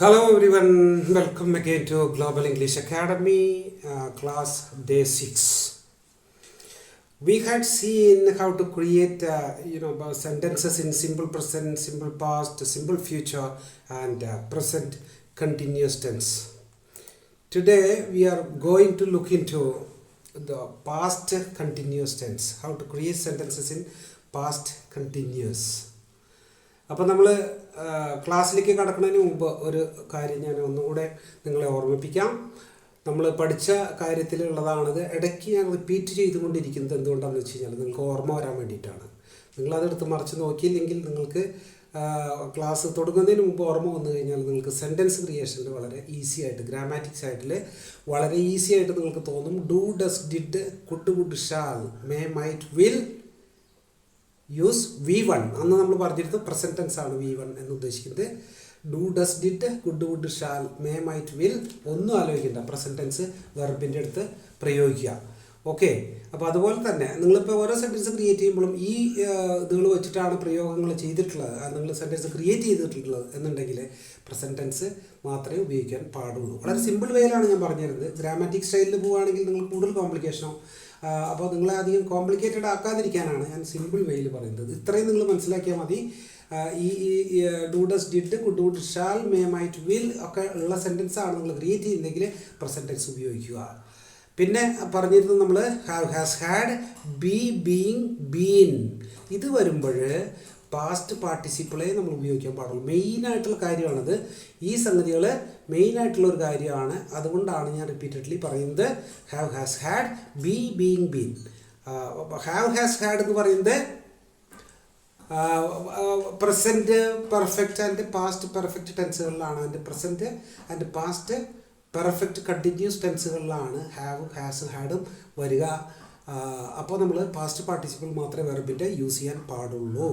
Hello everyone, welcome again to Global English Academy, class day 6. We had seen how to create sentences in simple present, simple past, simple future and present continuous tense. Today we are going to look into the past continuous tense, how to create sentences in past continuous. അപ്പോൾ നമ്മൾ ക്ലാസ്സിലേക്ക് കടക്കുന്നതിന് മുമ്പ് ഒരു കാര്യം ഞാൻ ഒന്നുകൂടെ നിങ്ങളെ ഓർമ്മിപ്പിക്കാം. നമ്മൾ പഠിച്ച കാര്യത്തിലുള്ളതാണിത്. ഇടയ്ക്ക് ഞാൻ റിപ്പീറ്റ് ചെയ്തുകൊണ്ടിരിക്കുന്നത് എന്തുകൊണ്ടാണെന്ന് വെച്ച് കഴിഞ്ഞാൽ നിങ്ങൾക്ക് ഓർമ്മ വരാൻ വേണ്ടിയിട്ടാണ്. നിങ്ങളതെടുത്ത് മറിച്ച് നോക്കിയില്ലെങ്കിൽ നിങ്ങൾക്ക് ക്ലാസ് തുടങ്ങുന്നതിന് മുമ്പ് ഓർമ്മ വന്നു കഴിഞ്ഞാൽ നിങ്ങൾക്ക് സെൻറ്റൻസ് ക്രിയേഷനിൽ വളരെ ഈസി ആയിട്ട്, ഗ്രാമാറ്റിക്സ് ആയിട്ടിൽ വളരെ ഈസി ആയിട്ട് നിങ്ങൾക്ക് തോന്നും. Do, does, did, could, would, shall, may, might, will use V1. അന്ന് നമ്മൾ പറഞ്ഞിരുന്നത് പ്രസൻറ്റ് ടെൻസ് ആണ് V1 എന്ന് ഉദ്ദേശിക്കുന്നത്. Do, does, did, could, would, shall, may, might, will ഒന്നും ആലോചിക്കേണ്ട, പ്രസൻറ്റ് ടെൻസ് വെർബിൻ്റെ അടുത്ത് പ്രയോഗിക്കുക. ഓക്കെ, അപ്പോൾ അതുപോലെ തന്നെ നിങ്ങളിപ്പോൾ ഓരോ സെൻറ്റൻസ് ക്രിയേറ്റ് ചെയ്യുമ്പോഴും ഈ ഇതുകൾ വെച്ചിട്ടാണ് പ്രയോഗങ്ങൾ ചെയ്തിട്ടുള്ളത്, നിങ്ങൾ സെൻറ്റൻസ് ക്രിയേറ്റ് ചെയ്തിട്ടുള്ളത് എന്നുണ്ടെങ്കിൽ പ്രസൻറ്റ് ടെൻസ് മാത്രമേ ഉപയോഗിക്കാൻ പാടുള്ളൂ. വളരെ സിമ്പിൾ വേയിലാണ് ഞാൻ പറഞ്ഞിരുന്നത്. ഗ്രാമാറ്റിക് സ്റ്റൈലിൽ പോവുകയാണെങ്കിൽ നിങ്ങൾ കൂടുതൽ കോംപ്ലിക്കേഷനോ അപ്പോൾ നിങ്ങളെ അധികം കോംപ്ലിക്കേറ്റഡ് ആക്കാതിരിക്കാനാണ് ഞാൻ സിമ്പിൾ വേയിൽ പറയുന്നത്. ഇത്രയും നിങ്ങൾ മനസ്സിലാക്കിയാൽ മതി. ഈ do, does, did, could, would, shall, may, might, will ഒക്കെ ഉള്ള സെൻറ്റൻസാണ് നിങ്ങൾ ക്രിയേറ്റ് ചെയ്യുന്നതെങ്കിൽ പ്രസൻറ്റ് ടെൻസ് ഉപയോഗിക്കുക. പിന്നെ പറഞ്ഞിരുന്നത് നമ്മൾ have, has, had, be, being, been. ഇത് വരുമ്പോൾ പാസ്റ്റ് പാർട്ടിസിപ്പിളെ നമ്മൾ ഉപയോഗിക്കാൻ പാടുള്ളൂ. മെയിനായിട്ടുള്ള കാര്യമാണത്. ഈ സംഗതികൾ മെയിനായിട്ടുള്ള ഒരു കാര്യമാണ്. അതുകൊണ്ടാണ് ഞാൻ റിപ്പീറ്റഡ്ലി പറയുന്നത് have, has, had, be, being, been. Have, has, had എന്ന് പറയുന്നത് present perfect and past perfect ടെൻസുകളിലാണ്. And present and past perfect continuous ടെൻസുകളിലാണ് ഹാവ്, ഹാസ്, ഹാഡും വരിക. അപ്പോൾ നമ്മൾ പാസ്റ്റ് പാർട്ടിസിപ്പിൾ മാത്രമേ വെർബിൻ്റെ യൂസ് ചെയ്യാൻ പാടുള്ളൂ.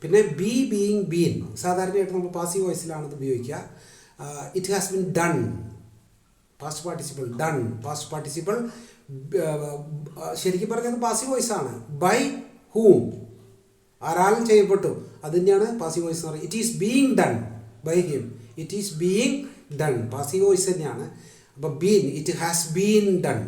പിന്നെ ബി, ബീയിങ്, ബീൻ സാധാരണയായിട്ട് നമ്മൾ പാസീവ് വോയിസിലാണ് ഇത് ഉപയോഗിക്കുക. It has been done, past participle done. Past participle ശരിക്കും പറഞ്ഞത് പാസീവ് വോയിസാണ്. ബൈ ഹൂം, ആരാലും ചെയ്യപ്പെട്ടു, അത് തന്നെയാണ് പാസീവ് വോയിസ് എന്ന് പറയുന്നത്. It is being done by him, it is being done passive voice തന്നെയാണ്. അപ്പോൾ been, it has been done,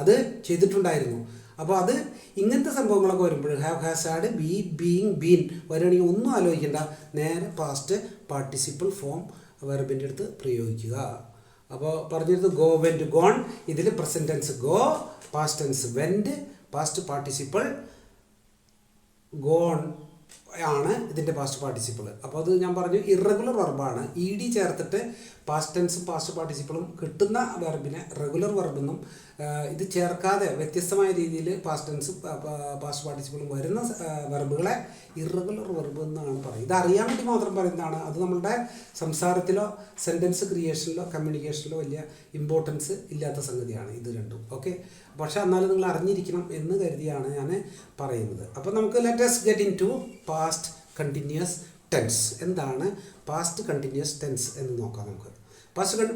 അത് ചെയ്തിട്ടുണ്ടായിരുന്നു. അപ്പോൾ അത് ഇങ്ങനത്തെ സംഭവങ്ങളൊക്കെ വരുമ്പോൾ have, has, had, be, being, been വരികയാണെങ്കിൽ ഒന്നും ആലോചിക്കേണ്ട, നേരെ പാസ്റ്റ് പാർട്ടിസിപ്പിൾ ഫോം വെർബിൻ്റെ അടുത്ത് പ്രയോഗിക്കുക. അപ്പോൾ പറഞ്ഞിരുന്നത് ഗോ, വെൻറ്റ്, ഗോൺ. ഇതിൽ present tense go, past tense went, past participle gone ആണ് ഇതിൻ്റെ പാസ്റ്റ് പാർട്ടിസിപ്പിൾ. അപ്പോൾ അത് ഞാൻ പറഞ്ഞു ഇറഗുലർ വെർബാണ്. ED ചേർത്തിട്ട് പാസ്റ്റ് ടെൻസും പാസ്റ്റ് പാർട്ടിസിപ്പിളും കിട്ടുന്ന വെർബിനെ റെഗുലർ വെർബെന്നും ഇത് ചേർക്കാതെ വ്യത്യസ്തമായ രീതിയിൽ പാസ്റ്റ് ടെൻസും പാസ്റ്റ് പാർട്ടിസിപ്പിളും വരുന്ന വെർബുകളെ ഇറഗുലർ വെർബ് എന്നാണ് പറയുന്നത്. ഇത് അറിയാൻ വേണ്ടി മാത്രം പറയുന്നതാണ്. അത് നമ്മളുടെ സംസാരത്തിലോ സെൻറ്റൻസ് ക്രിയേഷനിലോ കമ്മ്യൂണിക്കേഷനിലോ വലിയ ഇമ്പോർട്ടൻസ് ഇല്ലാത്ത സംഗതിയാണ് ഇത് രണ്ടും. ഓക്കെ, പക്ഷേ എന്നാലും നിങ്ങൾ അറിഞ്ഞിരിക്കണം എന്ന് കരുതിയാണ് ഞാൻ പറയുന്നത്. അപ്പോൾ നമുക്ക് let us get into past continuous tense. എന്താണ് പാസ്റ്റ് കണ്ടിന്യൂസ് ടെൻസ് എന്ന് നോക്കാം നമുക്ക്.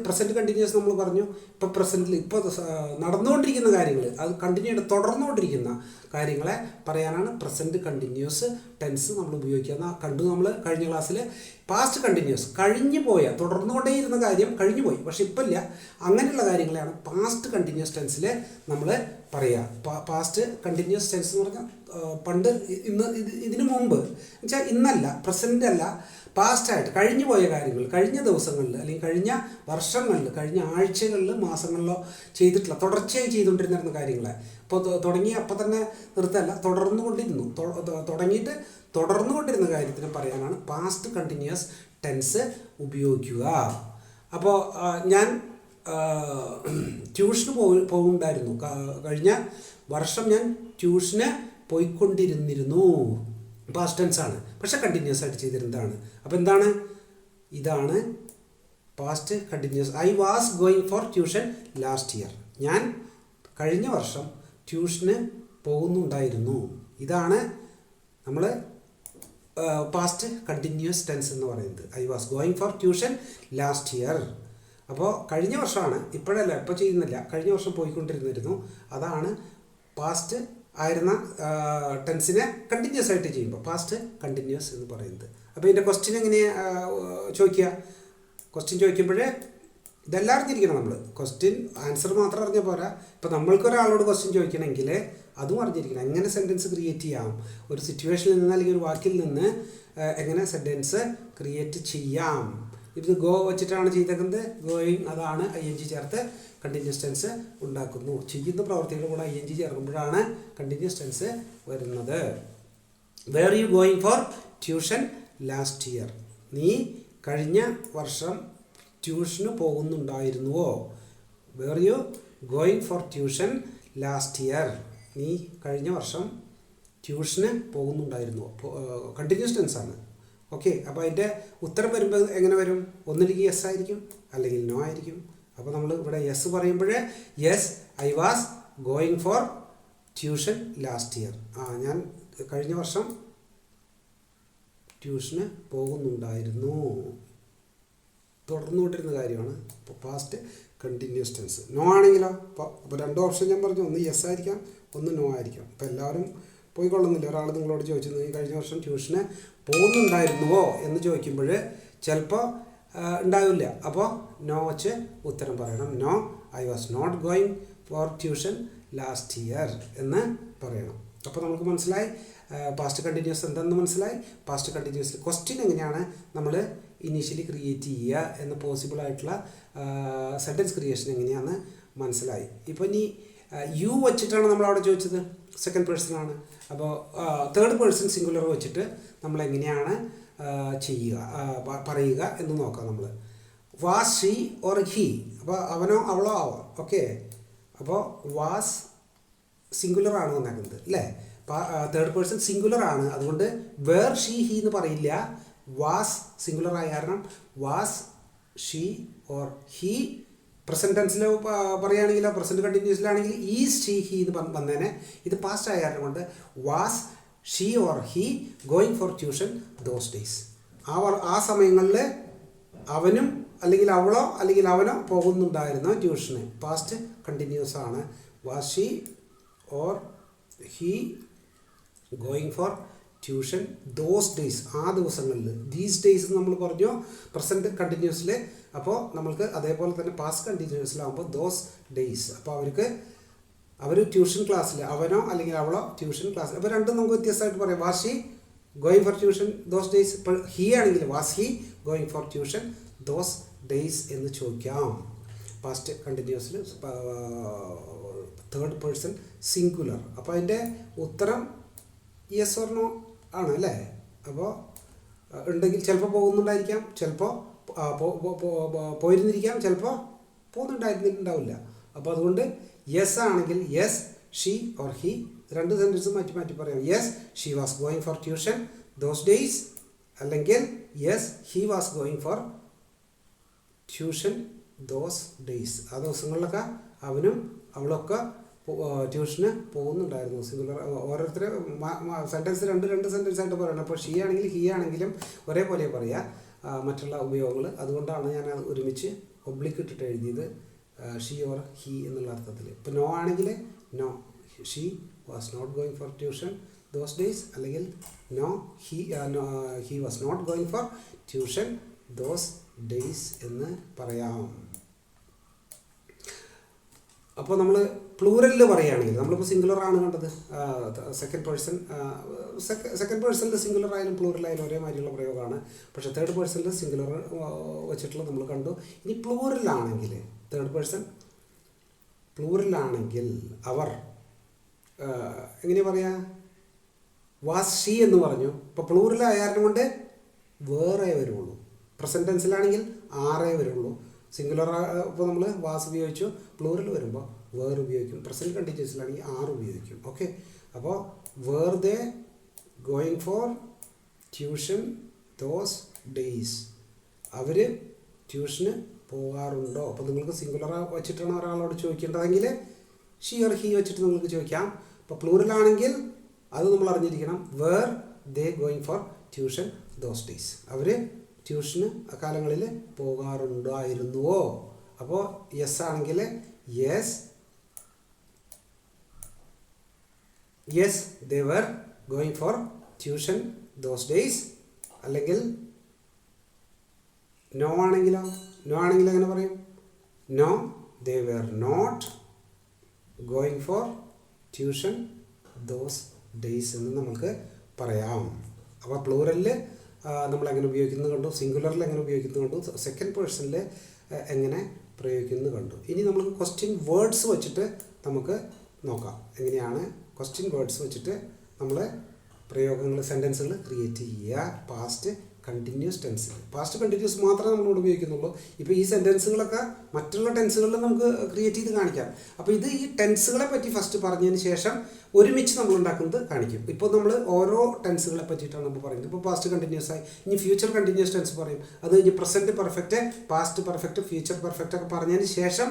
പ്രസൻറ്റ് കണ്ടിന്യൂസ് നമ്മൾ പറഞ്ഞു. ഇപ്പോൾ പ്രസൻറ്റിൽ ഇപ്പോൾ നടന്നുകൊണ്ടിരിക്കുന്ന കാര്യങ്ങൾ, അത് കണ്ടിന്യൂ ആയിട്ട് തുടർന്നുകൊണ്ടിരിക്കുന്ന കാര്യങ്ങളെ പറയാനാണ് പ്രസൻറ്റ് കണ്ടിന്യൂസ് ടെൻസ് നമ്മൾ ഉപയോഗിക്കുന്ന. കണ്ടു നമ്മൾ കഴിഞ്ഞ ക്ലാസ്സിൽ പാസ്റ്റ് കണ്ടിന്യൂസ്, കഴിഞ്ഞു പോയ തുടർന്നുകൊണ്ടേയിരുന്ന കാര്യം കഴിഞ്ഞു പോയി പക്ഷെ ഇപ്പം ഇല്ല, അങ്ങനെയുള്ള കാര്യങ്ങളെയാണ് പാസ്റ്റ് കണ്ടിന്യൂസ് ടെൻസിൽ നമ്മൾ പറയുക. പാസ്റ്റ് കണ്ടിന്യൂസ് ടെൻസ് എന്ന് പറഞ്ഞാൽ പണ്ട്, ഇന്ന്, ഇതിനു മുമ്പ് എന്നുവെച്ചാൽ ഇന്നല്ല, പ്രസൻ്റ് അല്ല, പാസ്റ്റായിട്ട് കഴിഞ്ഞു പോയ കാര്യങ്ങൾ, കഴിഞ്ഞ ദിവസങ്ങളിൽ അല്ലെങ്കിൽ കഴിഞ്ഞ വർഷങ്ങളിൽ, കഴിഞ്ഞ ആഴ്ചകളിൽ, മാസങ്ങളിലോ ചെയ്തിട്ടുള്ള തുടർച്ചയായി ചെയ്തുകൊണ്ടിരുന്ന കാര്യങ്ങളെ ഇപ്പോൾ തുടങ്ങി അപ്പം തന്നെ നിർത്തല്ല, തുടങ്ങിയിട്ട് തുടർന്നുകൊണ്ടിരുന്ന കാര്യത്തിന് പറയാനാണ് പാസ്റ്റ് കണ്ടിന്യൂസ് ടെൻസ് ഉപയോഗിക്കുക. അപ്പോൾ ഞാൻ ട്യൂഷന് പോകുന്നുണ്ടായിരുന്നു. കഴിഞ്ഞ വർഷം ഞാൻ ട്യൂഷന് പോയിക്കൊണ്ടിരുന്നിരുന്നു. പാസ്റ്റ് ടെൻസ് ആണ്, പക്ഷെ കണ്ടിന്യൂസ് ആയിട്ട് ചെയ്തിരുന്നതാണ്. അപ്പോൾ എന്താണ്, ഇതാണ് past continuous. I was going for tuition last year. ഞാൻ കഴിഞ്ഞ വർഷം ട്യൂഷന് പോകുന്നുണ്ടായിരുന്നു. ഇതാണ് നമ്മൾ പാസ്റ്റ് കണ്ടിന്യൂസ് ടെൻസ് എന്ന് പറയുന്നത്. I was going for tuition last year. അപ്പോൾ കഴിഞ്ഞ വർഷമാണ്, ഇപ്പോഴല്ല, ഇപ്പോൾ ചെയ്യുന്നില്ല, കഴിഞ്ഞ വർഷം പോയിക്കൊണ്ടിരുന്നിരുന്നു. അതാണ് പാസ്റ്റ് ആയിരുന്ന ടെൻസിനെ കണ്ടിന്യൂസ് ആയിട്ട് ചെയ്യുമ്പോൾ പാസ്റ്റ് കണ്ടിന്യൂസ് എന്ന് പറയുന്നത്. അപ്പോൾ ഇതിൻ്റെ ക്വസ്റ്റ്യൻ എങ്ങനെയാണ് ചോദിക്കുക? ക്വസ്റ്റ്യൻ ചോദിക്കുമ്പോൾ ഇതെല്ലാം അറിഞ്ഞിരിക്കണം നമ്മൾ. ക്വസ്റ്റ്യൻ ആൻസർ മാത്രം അറിഞ്ഞാൽ പോരാ. ഇപ്പോൾ നമ്മൾക്കൊരാളോട് ക്വസ്റ്റ്യൻ ചോദിക്കണമെങ്കിൽ അതും അറിഞ്ഞിരിക്കണം. എങ്ങനെ സെൻറ്റൻസ് ക്രിയേറ്റ് ചെയ്യാം, ഒരു സിറ്റുവേഷനിൽ നിന്ന് അല്ലെങ്കിൽ ഒരു വാക്കിൽ നിന്ന് എങ്ങനെ സെൻറ്റൻസ് ക്രിയേറ്റ് ചെയ്യാം. ഇത് ഗോ വെച്ചിട്ടാണ് ചെയ്തേക്കുന്നത്. ഗോയിങ് അതാണ് ING ചേർത്ത് കണ്ടിന്യൂസ് ടെൻസ് ഉണ്ടാക്കുന്നു. ചെയ്യുന്ന പ്രവൃത്തികളുടെ കൂടെ ING ചേർക്കുമ്പോഴാണ് കണ്ടിന്യൂസ് ടെൻസ് വരുന്നത്. Were you going for tuition last year? നീ കഴിഞ്ഞ വർഷം ട്യൂഷന് പോകുന്നുണ്ടായിരുന്നുവോ? Were you going for tuition last year? നീ കഴിഞ്ഞ വർഷം ട്യൂഷന് പോകുന്നുണ്ടായിരുന്നുവോ? കണ്ടിന്യൂസ് ടെൻസ് ആണ്. ഓക്കെ, അപ്പോൾ അതിൻ്റെ ഉത്തരം വരുമ്പോൾ എങ്ങനെ വരും? ഒന്നില്ലെങ്കിൽ യെസ് ആയിരിക്കും, അല്ലെങ്കിൽ നോ ആയിരിക്കും. അപ്പോൾ നമ്മൾ ഇവിടെ യെസ് പറയുമ്പോൾ yes I was going for tuition last year. ഞാൻ കഴിഞ്ഞ വർഷം ട്യൂഷന് പോകുന്നുണ്ടായിരുന്നു. തുടർന്നുകൊണ്ടിരുന്ന കാര്യമാണ്. ഇപ്പോൾ പാസ്റ്റ് കണ്ടിന്യൂസ് ടെൻസ്. നോ ആണെങ്കിലോ? അപ്പോൾ രണ്ട് ഓപ്ഷൻ ഞാൻ പറഞ്ഞു, ഒന്ന് യെസ് ആയിരിക്കാം, ഒന്ന് നോ ആയിരിക്കാം. അപ്പോൾ എല്ലാവരും പോയിക്കൊള്ളുന്നില്ല. ഒരാൾ നിങ്ങളോട് ചോദിച്ചു നീ കഴിഞ്ഞ വർഷം ട്യൂഷന് പോകുന്നുണ്ടായിരുന്നുവോ എന്ന് ചോദിക്കുമ്പോൾ ചിലപ്പോൾ ഉണ്ടാവില്ല. അപ്പോൾ നോ വച്ച് ഉത്തരം പറയണം. No I was not going for tuition last year എന്ന് പറയണം. അപ്പോൾ നമുക്ക് മനസ്സിലായി പാസ്റ്റ് കണ്ടിന്യൂസ് എന്തെന്ന് മനസ്സിലായി. പാസ്റ്റ് കണ്ടിന്യൂസിൽ ക്വസ്റ്റ്യൻ എങ്ങനെയാണ് നമ്മൾ ഇനീഷ്യലി ക്രിയേറ്റ് ചെയ്യുക എന്ന് പോസിബിൾ ആയിട്ടുള്ള സെൻറ്റൻസ് ക്രിയേഷൻ എങ്ങനെയാണെന്ന് മനസ്സിലായി. ഇപ്പോൾ ഇനി യു വച്ചിട്ടാണ് നമ്മളവിടെ ചോദിച്ചത്, സെക്കൻഡ് പേഴ്സണാണ്. അപ്പോൾ തേർഡ് പേഴ്സൺ സിംഗുലർ വെച്ചിട്ട് നമ്മൾ എങ്ങനെയാണ് പറയുക എന്ന് നോക്കാം. നമ്മൾ വാസ് ഷീ ഓർ ഹി, അപ്പോൾ അവനോ അവളോ ആവാം. ഓക്കെ, അപ്പോൾ വാസ് സിംഗുലർ ആണ് വന്നേക്കുന്നത് അല്ലേ? തേർഡ് പേഴ്സൺ സിംഗുലർ ആണ്, അതുകൊണ്ട് വേർ ഷീ ഹി എന്ന് പറയില്ല. വാസ് സിംഗുലർ ആയ കാരണം was she or he. Present ടെൻസിൽ പറയുകയാണെങ്കിൽ പ്രസൻറ്റ് കണ്ടിന്യൂസിലാണെങ്കിൽ ഈസ് ഷീ ഹി എന്ന് വന്നേനെ. ഇത് പാസ്റ്റ് ആയ കാരണം കൊണ്ട് was she or he going for tuition those days. ആ സമയങ്ങളിൽ അവനും അല്ലെങ്കിൽ അവളോ അല്ലെങ്കിൽ അവനോ പോകുന്നുണ്ടായിരുന്നു ട്യൂഷന്. പാസ്റ്റ് കണ്ടിന്യൂസ് ആണ്. Was she or he going for tuition those days, ആ ദിവസങ്ങളിൽ. ദീസ് ഡേയ്സ് നമ്മൾ പറഞ്ഞു പ്രസൻറ്റ് കണ്ടിന്യൂസിൽ. അപ്പോൾ നമ്മൾക്ക് അതേപോലെ തന്നെ പാസ്റ്റ് കണ്ടിന്യൂസിലാകുമ്പോൾ ദോസ് ഡേയ്സ്. അപ്പോൾ അവർ ട്യൂഷൻ ക്ലാസ്സിൽ, അവനോ അല്ലെങ്കിൽ അവളോ ട്യൂഷൻ ക്ലാസ്സിൽ. അപ്പോൾ രണ്ടും നമുക്ക് വ്യത്യസ്തമായിട്ട് പറയാം. Was she going for tuition those days. ഇപ്പോൾ ഹി ആണെങ്കിൽ was he going for tuition those days എന്ന് ചോദിക്കാം. പാസ്റ്റ് കണ്ടിന്യൂസിൽ തേർഡ് പേഴ്സൺ സിംഗുലർ. അപ്പോൾ അതിൻ്റെ ഉത്തരം യെസ് ഓർ നോ ആണ് അല്ലേ? അപ്പോൾ ഉണ്ടെങ്കിൽ ചിലപ്പോൾ പോകുന്നുണ്ടായിരിക്കാം, ചിലപ്പോൾ പോയിരുന്നിരിക്കാം, ചിലപ്പോൾ പോകുന്നുണ്ടായിരുന്നിട്ടുണ്ടാവില്ല. അപ്പോൾ അതുകൊണ്ട് യെസ് ആണെങ്കിൽ യെസ് ഷീ ഓർ ഹി, രണ്ട് സെൻറ്റൻസ് മാറ്റി മാറ്റി പറയാം. Yes she was going for tuition those days, അല്ലെങ്കിൽ yes he was going for tuition those days. ആ ദിവസങ്ങളിലൊക്കെ അവനും അവളൊക്കെ ട്യൂഷന് പോകുന്നുണ്ടായിരുന്നു. സിംഗുലർ ഓരോരുത്തർ സെൻറ്റൻസ് രണ്ട് സെൻറ്റൻസ് ആയിട്ട് പറയണം. അപ്പോൾ ഷീ ആണെങ്കിലും ഹി ആണെങ്കിലും ഒരേപോലെ പറയുക മറ്റുള്ള ഉപയോഗങ്ങൾ. അതുകൊണ്ടാണ് ഞാൻ ഒരുമിച്ച് ഒബ്ലിക്ക് ഇട്ടിട്ട് എഴുതിയത്, ഷീ ഓർ ഹി എന്നുള്ള അർത്ഥത്തിൽ. ഇപ്പോൾ നോ ആണെങ്കിൽ no she was not going for tuition those days, അല്ലെങ്കിൽ no he was not going for tuition those days എന്ന് പറയാം. അപ്പോൾ നമ്മൾ പ്ലൂറലിൽ പറയുകയാണെങ്കിൽ, നമ്മളിപ്പോൾ സിംഗുലർ ആണ് കണ്ടത്. സെക്കൻഡ് പേഴ്സണിൽ സിംഗുലർ ആയാലും പ്ലൂറലായാലും ഒരേമാതിരിയുള്ള പ്രയോഗമാണ്. പക്ഷേ തേർഡ് പേഴ്സണിൽ സിംഗുലർ വെച്ചിട്ടുള്ള നമ്മൾ കണ്ടു. ഇനി പ്ലൂറലാണെങ്കിൽ, തേർഡ് പേഴ്സൺ പ്ലൂറലാണെങ്കിൽ അവർ എങ്ങനെയാണ് പറയുക? വാസ് ഷീ എന്ന് പറഞ്ഞു. ഇപ്പോൾ പ്ലൂറലായാലും കൊണ്ട് വേറെ വരുള്ളൂ. പ്രസൻറ്റ് ടെൻസിലാണെങ്കിൽ ആറേ വരുള്ളൂ. സിംഗുലർ ഇപ്പോൾ നമ്മൾ വാസ് ഉപയോഗിച്ചു, പ്ലൂറൽ വരുമ്പോൾ വേർ ഉപയോഗിക്കും. പ്രസൻറ്റ് കണ്ടിന്യൂസിലാണെങ്കിൽ ആർ ഉപയോഗിക്കും. ഓക്കെ, അപ്പോൾ were they going for tuition those days, അവർ ട്യൂഷന് പോകാറുണ്ടോ? അപ്പോൾ നിങ്ങൾക്ക് സിംഗുലർ വെച്ചിട്ടാണ് ഒരാളോട് ചോദിക്കേണ്ടതെങ്കിൽ ഷീ ഓർ ഹി വെച്ചിട്ട് നിങ്ങൾക്ക് ചോദിക്കാം. ഇപ്പോൾ പ്ലൂറലാണെങ്കിൽ അത് നമ്മൾ അറിഞ്ഞിരിക്കണം. Were they going for tuition those days, അവർ ട്യൂഷന് കാലങ്ങളിൽ പോകാറുണ്ടായിരുന്നുവോ? അപ്പോൾ യെസ് ആണെങ്കിൽ yes they were going for tuition those days, അല്ലെങ്കിൽ നോ ആണെങ്കിലോ നോ ആണെങ്കിൽ എങ്ങനെ പറയും? No they were not going for tuition those days എന്ന് നമുക്ക് പറയാം. അപ്പോൾ പ്ലൂറലിൽ നമ്മളെങ്ങനെ ഉപയോഗിക്കുന്നത് കണ്ടു, സിംഗുലറിൽ എങ്ങനെ ഉപയോഗിക്കുന്നത് കണ്ടു, സെക്കൻഡ് പേഴ്സണിൽ എങ്ങനെ പ്രയോഗിക്കുന്നത് കണ്ടു. ഇനി നമ്മൾ ക്വസ്റ്റ്യൻ വേർഡ്സ് വെച്ചിട്ട് നമുക്ക് നോക്കാം. എങ്ങനെയാണ് ക്വസ്റ്റ്യൻ വേർഡ്സ് വെച്ചിട്ട് നമ്മൾ പ്രയോഗങ്ങൾ, സെൻറ്റൻസുകൾ ക്രിയേറ്റ് ചെയ്യുക പാസ്റ്റ് കണ്ടിന്യൂസ് ടെൻസിൽ. പാസ്റ്റ് കണ്ടിന്യൂസ് മാത്രമേ നമ്മളിവിടെ ഉപയോഗിക്കുന്നുള്ളൂ. ഇപ്പോൾ ഈ സെൻറ്റൻസുകളൊക്കെ മറ്റുള്ള ടെൻസുകളിൽ നമുക്ക് ക്രിയേറ്റ് ചെയ്ത് കാണിക്കാം. അപ്പോൾ ഇത് ഈ ടെൻസുകളെ പറ്റി ഫസ്റ്റ് പറഞ്ഞതിന് ശേഷം ഒരുമിച്ച് നമ്മൾ ഉണ്ടാക്കുന്നത് കാണിക്കും. ഇപ്പോൾ നമ്മൾ ഓരോ ടെൻസുകളെ പറ്റിയിട്ടാണ് നമ്മൾ പറയുന്നത്. ഇപ്പോൾ പാസ്റ്റ് കണ്ടിന്യൂസ് ആയി, ഇനി ഫ്യൂച്ചർ കണ്ടിന്യൂസ് ടെൻസ് പറയും. അത് കഴിഞ്ഞ് present perfect, past perfect, future perfect ഒക്കെ പറഞ്ഞതിന് ശേഷം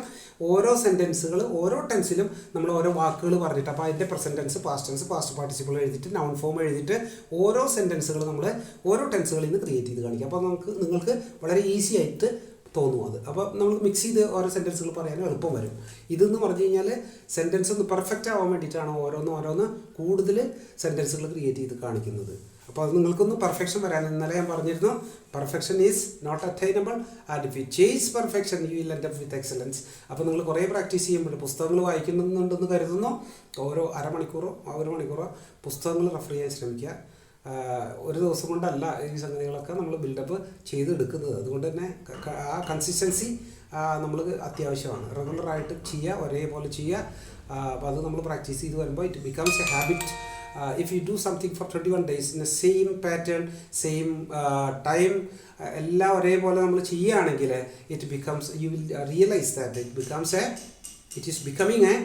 ഓരോ സെൻറ്റൻസുകൾ ഓരോ ടെൻസിലും നമ്മൾ ഓരോ വാക്കുകൾ പറഞ്ഞിട്ട്, അപ്പോൾ അതിൻ്റെ present tense, past tense, past participle എഴുതിയിട്ട് നൗൺ ഫോം എഴുതിയിട്ട് ഓരോ സെൻറ്റൻസുകൾ നമ്മൾ ഓരോ ടെൻസുകളിൽ നിന്ന് ക്രിയേറ്റ് ചെയ്ത് കാണിക്കുക. അപ്പോൾ നിങ്ങൾക്ക് വളരെ ഈസി ആയിട്ട് തോന്നും അത്. അപ്പോൾ നമ്മൾ മിക്സ് ചെയ്ത് ഓരോ സെൻറ്റൻസുകൾ പറയാനും എളുപ്പം വരും. ഇതെന്ന് പറഞ്ഞു കഴിഞ്ഞാൽ സെൻറ്റൻസ് ഒന്ന് പെർഫെക്റ്റ് ആവാൻ വേണ്ടിയിട്ടാണ് ഓരോന്ന് കൂടുതൽ സെൻറ്റൻസുകൾ ക്രിയേറ്റ് ചെയ്ത് കാണിക്കുന്നത്. അപ്പോൾ അത് നിങ്ങൾക്കൊന്ന് പെർഫെക്ഷൻ വരാൻ, ഇന്നലെ ഞാൻ പറഞ്ഞിരുന്നു, perfection is not attainable and if you chase perfection you will end up with excellence. അപ്പോൾ നിങ്ങൾ കുറേ പ്രാക്ടീസ് ചെയ്യുമ്പോൾ പുസ്തകങ്ങൾ വായിക്കുന്നുണ്ടെന്ന് കരുതുന്നു, ഓരോ അരമണിക്കൂറോ ഒരു മണിക്കൂറോ പുസ്തകങ്ങൾ റെഫർ ചെയ്യാൻ ശ്രമിക്കുക. ഒരു ദിവസം കൊണ്ടല്ല ഈ സംഗതികളൊക്കെ നമ്മൾ ബിൽഡപ്പ് ചെയ്തെടുക്കുന്നത്. അതുകൊണ്ട് തന്നെ ആ കൺസിസ്റ്റൻസി നമ്മൾ അത്യാവശ്യമാണ്. റെഗുലറായിട്ട് ചെയ്യുക, ഒരേപോലെ ചെയ്യുക. അപ്പോൾ അത് നമ്മൾ പ്രാക്ടീസ് ചെയ്ത് വരുമ്പോൾ it becomes A habit. If you do something for 21 days in A same pattern, same time, എല്ലാം ഒരേപോലെ നമ്മൾ ചെയ്യുകയാണെങ്കിൽ it becomes, you will realise that it is becoming A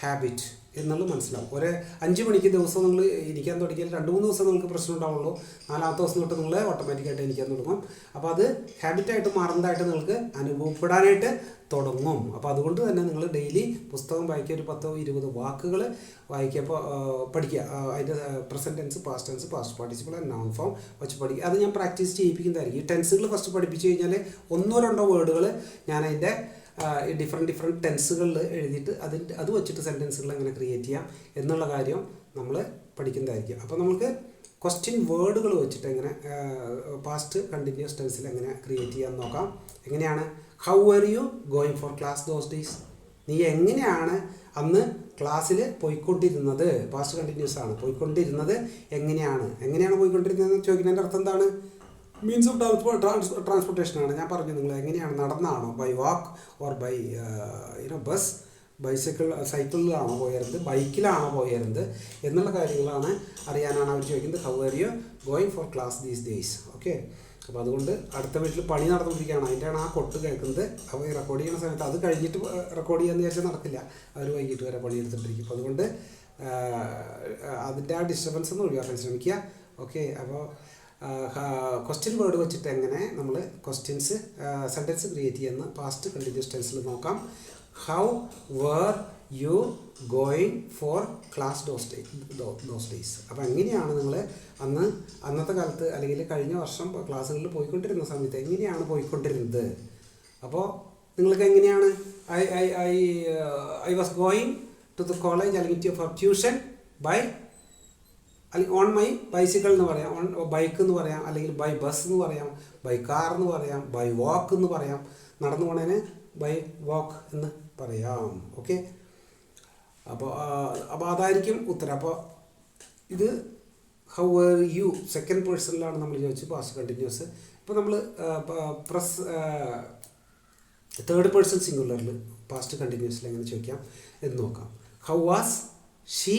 habit എന്നുള്ളത് മനസ്സിലാവും. ഒരു 5 മണിക്ക് ദിവസം നിങ്ങൾ ഇരിക്കാൻ തുടങ്ങിയാൽ 2-3 ദിവസം നിങ്ങൾക്ക് പ്രശ്നം ഉണ്ടാവുള്ളൂ. 4ാമത്തെ ദിവസം തൊട്ട് നിങ്ങൾ ഓട്ടോമാറ്റിക്കായിട്ട് ഇരിക്കാൻ തുടങ്ങും. അപ്പോൾ അത് ഹാബിറ്റായിട്ട് മാറുന്നതായിട്ട് നിങ്ങൾക്ക് അനുഭവപ്പെടാനായിട്ട് തുടങ്ങും. അപ്പോൾ അതുകൊണ്ട് തന്നെ നിങ്ങൾ ഡെയിലി പുസ്തകം വായിക്കുക, ഒരു 10-20 വാക്കുകൾ വായിക്കുക, പഠിക്കുക. അതിൻ്റെ present tense, past tense, past participle and noun form വെച്ച് പഠിക്കുക. അത് ഞാൻ പ്രാക്ടീസ് ചെയ്യിപ്പിക്കുന്നതായിരിക്കും. ഈ ടെൻസുകൾ ഫസ്റ്റ് പഠിപ്പിച്ച് കഴിഞ്ഞാൽ 1-2 വേർഡുകൾ ഞാൻ അതിൻ്റെ ഡിഫറെൻറ്റ് ടെൻസുകളിൽ എഴുതിയിട്ട് അത് വെച്ചിട്ട് സെൻറ്റൻസുകൾ എങ്ങനെ ക്രിയേറ്റ് ചെയ്യാം എന്നുള്ള കാര്യം നമ്മൾ പഠിക്കുന്നതായിരിക്കും. അപ്പോൾ നമുക്ക് ക്വസ്റ്റ്യൻ വേർഡുകൾ വെച്ചിട്ട് എങ്ങനെ പാസ്റ്റ് കണ്ടിന്യൂസ് ടെൻസിൽ എങ്ങനെ ക്രിയേറ്റ് ചെയ്യാൻ നോക്കാം. എങ്ങനെയാണ്? How are you going for class those days? നീ എങ്ങനെയാണ് അന്ന് ക്ലാസ്സിൽ പോയിക്കൊണ്ടിരുന്നത്? പാസ്റ്റ് കണ്ടിന്യൂസ് ആണ്. പോയിക്കൊണ്ടിരുന്നത് എങ്ങനെയാണ് പോയിക്കൊണ്ടിരുന്നതെന്ന് ചോദിക്കുന്നതിൻ്റെ അർത്ഥം എന്താണ്? മീൻസ് ഓഫ് ട്രാൻസ്പോർട്ടേഷനാണ്. ഞാൻ പറഞ്ഞു, നിങ്ങൾ എങ്ങനെയാണ്, നടന്നാണോ, by walk or by bus, സൈക്കിളിലാണോ പോയിരുന്നത്, ബൈക്കിലാണോ പോയിരുന്നത് എന്നുള്ള കാര്യങ്ങളാണ് അറിയാനാണ് അവർ ചോദിക്കുന്നത്. How are you going for class these days? Okay. അപ്പോൾ അതുകൊണ്ട് അടുത്ത വീട്ടിൽ പണി നടന്നുകൊണ്ടിരിക്കുകയാണ്, അതിൻ്റെയാണ് ആ കൊട്ട് കേൾക്കുന്നത്. അപ്പോൾ ഈ റെക്കോർഡ് ചെയ്യുന്ന സമയത്ത് അത് കഴിഞ്ഞിട്ട് റെക്കോർഡ് ചെയ്യാമെന്ന് വിചാരിച്ചാൽ നടക്കില്ല, അവർ വൈകിട്ട് വരെ പണിയെടുത്തിട്ടിരിക്കും. അപ്പോൾ അതുകൊണ്ട് അതിൻ്റെ ആ ഡിസ്റ്റർബൻസ് ഒന്ന് ഒഴിവാക്കാൻ ശ്രമിക്കുക. ഓക്കെ. അപ്പോൾ ക്വസ്റ്റ്യൻ വേർഡ് വെച്ചിട്ട് എങ്ങനെ നമ്മൾ സെൻറ്റൻസ് ക്രിയേറ്റ് ചെയ്യുന്ന പാസ്റ്റ് കണ്ടിന്യൂസ് ടെൻസിൽ നോക്കാം. How were you going for class those days? അപ്പോൾ എങ്ങനെയാണ് നിങ്ങൾ അന്നത്തെ കാലത്ത് അല്ലെങ്കിൽ കഴിഞ്ഞ വർഷം ക്ലാസ്സുകളിൽ പോയിക്കൊണ്ടിരുന്ന സമയത്ത് എങ്ങനെയാണ് പോയിക്കൊണ്ടിരുന്നത്? അപ്പോൾ നിങ്ങൾക്ക് എങ്ങനെയാണ്? I was going to the college അല്ലെങ്കിൽ ഫോർ ട്യൂഷൻ ബൈ, അല്ലെങ്കിൽ ഓൺ മൈ ബൈസിക്കിൾ എന്ന് പറയാം, ഓൺ ബൈക്ക് എന്ന് പറയാം, അല്ലെങ്കിൽ ബൈ ബസ് എന്ന് പറയാം, ബൈ കാർ എന്ന് പറയാം, ബൈ വാക്ക് എന്ന് പറയാം, നടന്നു പോണേന് ബൈ വാക്ക് എന്ന് പറയാം. ഓക്കെ. അപ്പോൾ അതായിരിക്കും ഉത്തരം. അപ്പോൾ ഇത് ഹൗ ആർ യു സെക്കൻഡ് പേഴ്സണിലാണ് നമ്മൾ ചോദിച്ചു പാസ്റ്റ് കണ്ടിന്യൂസ്. ഇപ്പോൾ നമ്മൾ തേർഡ് പേഴ്സൺ സിംഗുലറിൽ പാസ്റ്റ് കണ്ടിന്യൂസിൽ എങ്ങനെ ചോദിക്കാം എന്ന് നോക്കാം. How was she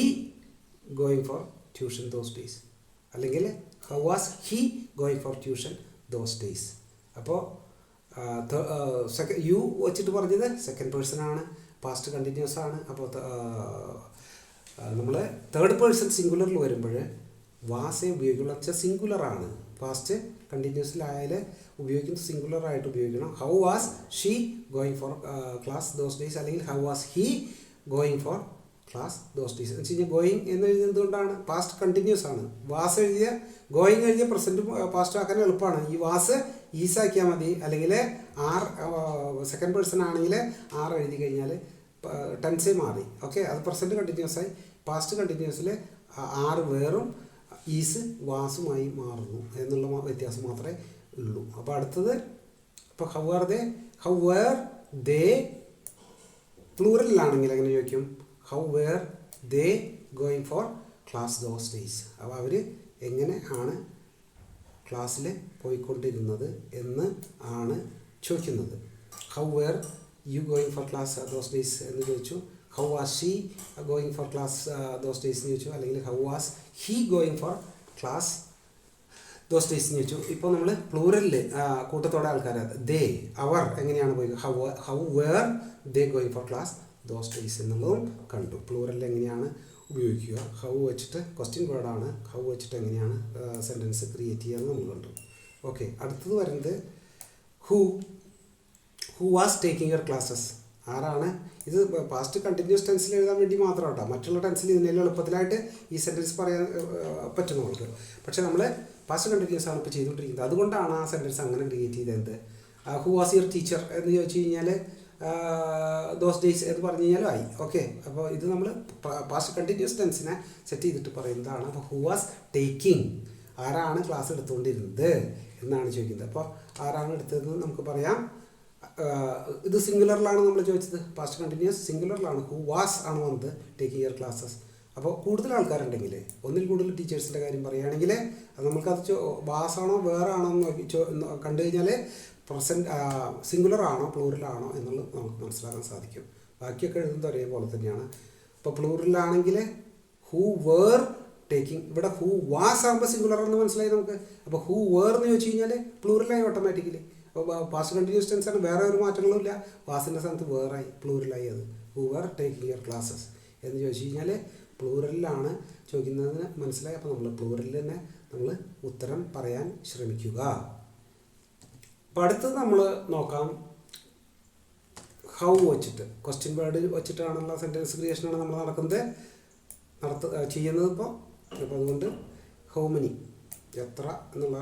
going for tuition those days, അല്ലെങ്കിൽ how was he going for tuition those days. അപ്പോൾ യു വെച്ചിട്ട് പറഞ്ഞത് സെക്കൻഡ് പേഴ്സൺ ആണ്, പാസ്റ്റ് കണ്ടിന്യൂസ് ആണ്. അപ്പോൾ നമ്മൾ തേർഡ് പേഴ്സൺ സിംഗുലറിൽ വരുമ്പോൾ വാസേ ഉപയോഗിക്കണം, വെച്ചാൽ സിംഗുലറാണ്. പാസ്റ്റ് കണ്ടിന്യൂസിലായാൽ ഉപയോഗിക്കുന്നത് സിംഗുലറായിട്ട് ഉപയോഗിക്കണം. How was she going for class those days, അല്ലെങ്കിൽ how was he going for class those days എന്ന് വെച്ച് കഴിഞ്ഞാൽ ഗോയിങ് എന്ന് എഴുതിയത് എന്തുകൊണ്ടാണ്? പാസ്റ്റ് കണ്ടിന്യൂസ് ആണ്. വാസ് എഴുതിയ ഗോയിങ് എഴുതിയ പ്രസൻറ്റ് പാസ്റ്റ് ആക്കാൻ എളുപ്പമാണ്. ഈ വാസ് ഈസാക്കിയാൽ മതി, അല്ലെങ്കിൽ സെക്കൻഡ് പേഴ്സൺ ആണെങ്കിൽ എഴുതി കഴിഞ്ഞാൽ ടെൻസേ മാറി. ഓക്കെ. അത് പ്രസൻറ്റ് കണ്ടിന്യൂസ് ആയി. പാസ്റ്റ് കണ്ടിന്യൂസിൽ വേറും ഈസ് വാസുമായി മാറുന്നു എന്നുള്ള വ്യത്യാസം മാത്രമേ ഉള്ളൂ. അപ്പോൾ അടുത്തത് അപ്പോൾ ഹൗ വേർ ദേ പ്ലൂറലിലാണെങ്കിൽ എങ്ങനെ ചോദിക്കും? How were they going for class those days. അപ്പോൾ അവർ എങ്ങനെ ആണ് ക്ലാസ്സിൽ പോയിക്കൊണ്ടിരുന്നത് എന്ന് ആണ് ചോദിക്കുന്നത്. How were you going for class those days എന്ന് ചോദിച്ചു. How was she going for class those days എന്ന് ചോദിച്ചു. അല്ലെങ്കിൽ how was he going for class those days എന്ന് ചോദിച്ചു. ഇപ്പോൾ നമ്മൾ പ്ലൂറലിൽ കൂട്ടത്തോടെ ആൾക്കാർ ദേ അവർ എങ്ങനെയാണ് പോയി, how were they going for class those days എന്നുള്ളതും കണ്ടു. പ്ലൂറലിൽ എങ്ങനെയാണ് ഉപയോഗിക്കുക, ഹൗ വെച്ചിട്ട് ക്വസ്റ്റ്യൻ വേർഡാണ്, ഹൗ വെച്ചിട്ട് എങ്ങനെയാണ് സെൻറ്റൻസ് ക്രിയേറ്റ് ചെയ്യുക എന്ന് നമ്മൾ കണ്ടു. ഓക്കെ, അടുത്തത് വരുന്നത് who was taking your classes. ആരാണ് ഇത്? പാസ്റ്റ് കണ്ടിന്യൂസ് ടെൻസിൽ എഴുതാൻ വേണ്ടി മാത്രം കേട്ടോ. മറ്റുള്ള ടെൻസിൽ ഇതിനെല്ലാം എളുപ്പത്തിലായിട്ട് ഈ സെൻറ്റൻസ് പറയാൻ പറ്റും നമുക്ക്. പക്ഷേ നമ്മൾ പാസ്റ്റ് കണ്ടിന്യൂസ് ആണ് ഇപ്പോൾ ചെയ്തുകൊണ്ടിരിക്കുന്നത്. അതുകൊണ്ടാണ് ആ സെൻറ്റൻസ് അങ്ങനെ ക്രിയേറ്റ് ചെയ്തത്. ഹൂ വാസ് യുവർ ടീച്ചർ എന്ന് ചോദിച്ചു കഴിഞ്ഞാൽ ദോസ് ഡേയ്സ് എന്ന് പറഞ്ഞു കഴിഞ്ഞാലും ആയി. ഓക്കെ, അപ്പോൾ ഇത് നമ്മൾ പാസ്റ്റ് കണ്ടിന്യൂസ് ടെൻസിനെ സെറ്റ് ചെയ്തിട്ട് പറയുന്നതാണ്. അപ്പോൾ ഹൂ വാസ് ടേക്കിംഗ്, ആരാണ് ക്ലാസ് എടുത്തുകൊണ്ടിരുന്നത് എന്നാണ് ചോദിക്കുന്നത്. അപ്പോൾ ആരാണ് എടുത്തതെന്ന് നമുക്ക് പറയാം. ഇത് സിംഗുലറിലാണ് നമ്മൾ ചോദിച്ചത്, പാസ്റ്റ് കണ്ടിന്യൂസ് സിംഗുലറിലാണ്. ഹൂ വാസ് ആണ് വന്നത് ടേക്കിംഗ് യുവർ ക്ലാസ്സസ്. അപ്പോൾ കൂടുതൽ ആൾക്കാരുണ്ടെങ്കിൽ, ഒന്നിൽ കൂടുതൽ ടീച്ചേഴ്സിൻ്റെ കാര്യം പറയുകയാണെങ്കിൽ നമുക്കത് വാസാണോ വേറെ ആണോ എന്ന് നോക്കി കണ്ടു കഴിഞ്ഞാൽ പ്രസൻറ്റ് സിംഗുലർ ആണോ പ്ലൂറലാണോ എന്നുള്ളത് നമുക്ക് മനസ്സിലാക്കാൻ സാധിക്കും. ബാക്കിയൊക്കെ എഴുതുന്നത് ഒരേപോലെ തന്നെയാണ്. ഇപ്പോൾ പ്ലൂറലാണെങ്കിൽ ഹൂ വേർ ടേക്കിംഗ്, ഇവിടെ ഹൂ വാസ് ആകുമ്പോൾ സിംഗുലർ എന്ന് മനസ്സിലായി നമുക്ക്. അപ്പോൾ ഹൂ വേർ എന്ന് ചോദിച്ചു കഴിഞ്ഞാൽ പ്ലൂറലായി ഓട്ടോമാറ്റിക്കലി. അപ്പോൾ പാസ്റ്റ് കണ്ടിന്യൂസ് ടെൻസ് ആണ്, വേറെ ഒരു മാറ്റങ്ങളും ഇല്ല. വാസിൻ്റെ സ്ഥാനത്ത് വേറായി, പ്ലൂറലായി. അത് who were taking your classes എന്ന് ചോദിച്ചു കഴിഞ്ഞാൽ പ്ലൂറലിലാണ് ചോദിക്കുന്നതിന് മനസ്സിലായി. അപ്പോൾ നമ്മൾ പ്ലൂറലിൽ തന്നെ നമ്മൾ ഉത്തരം പറയാൻ ശ്രമിക്കുക. അപ്പോൾ അടുത്തത് നമ്മൾ നോക്കാം ഹൗ വെച്ചിട്ട്, ക്വസ്റ്റ്യൻ വേർഡ് വെച്ചിട്ടാണുള്ള സെൻറ്റൻസ് ക്രിയേഷനാണ് നമ്മൾ ചെയ്യുന്നത് ഇപ്പോൾ. അപ്പോൾ അതുകൊണ്ട് ഹൗ മെനി, എത്ര എന്നുള്ള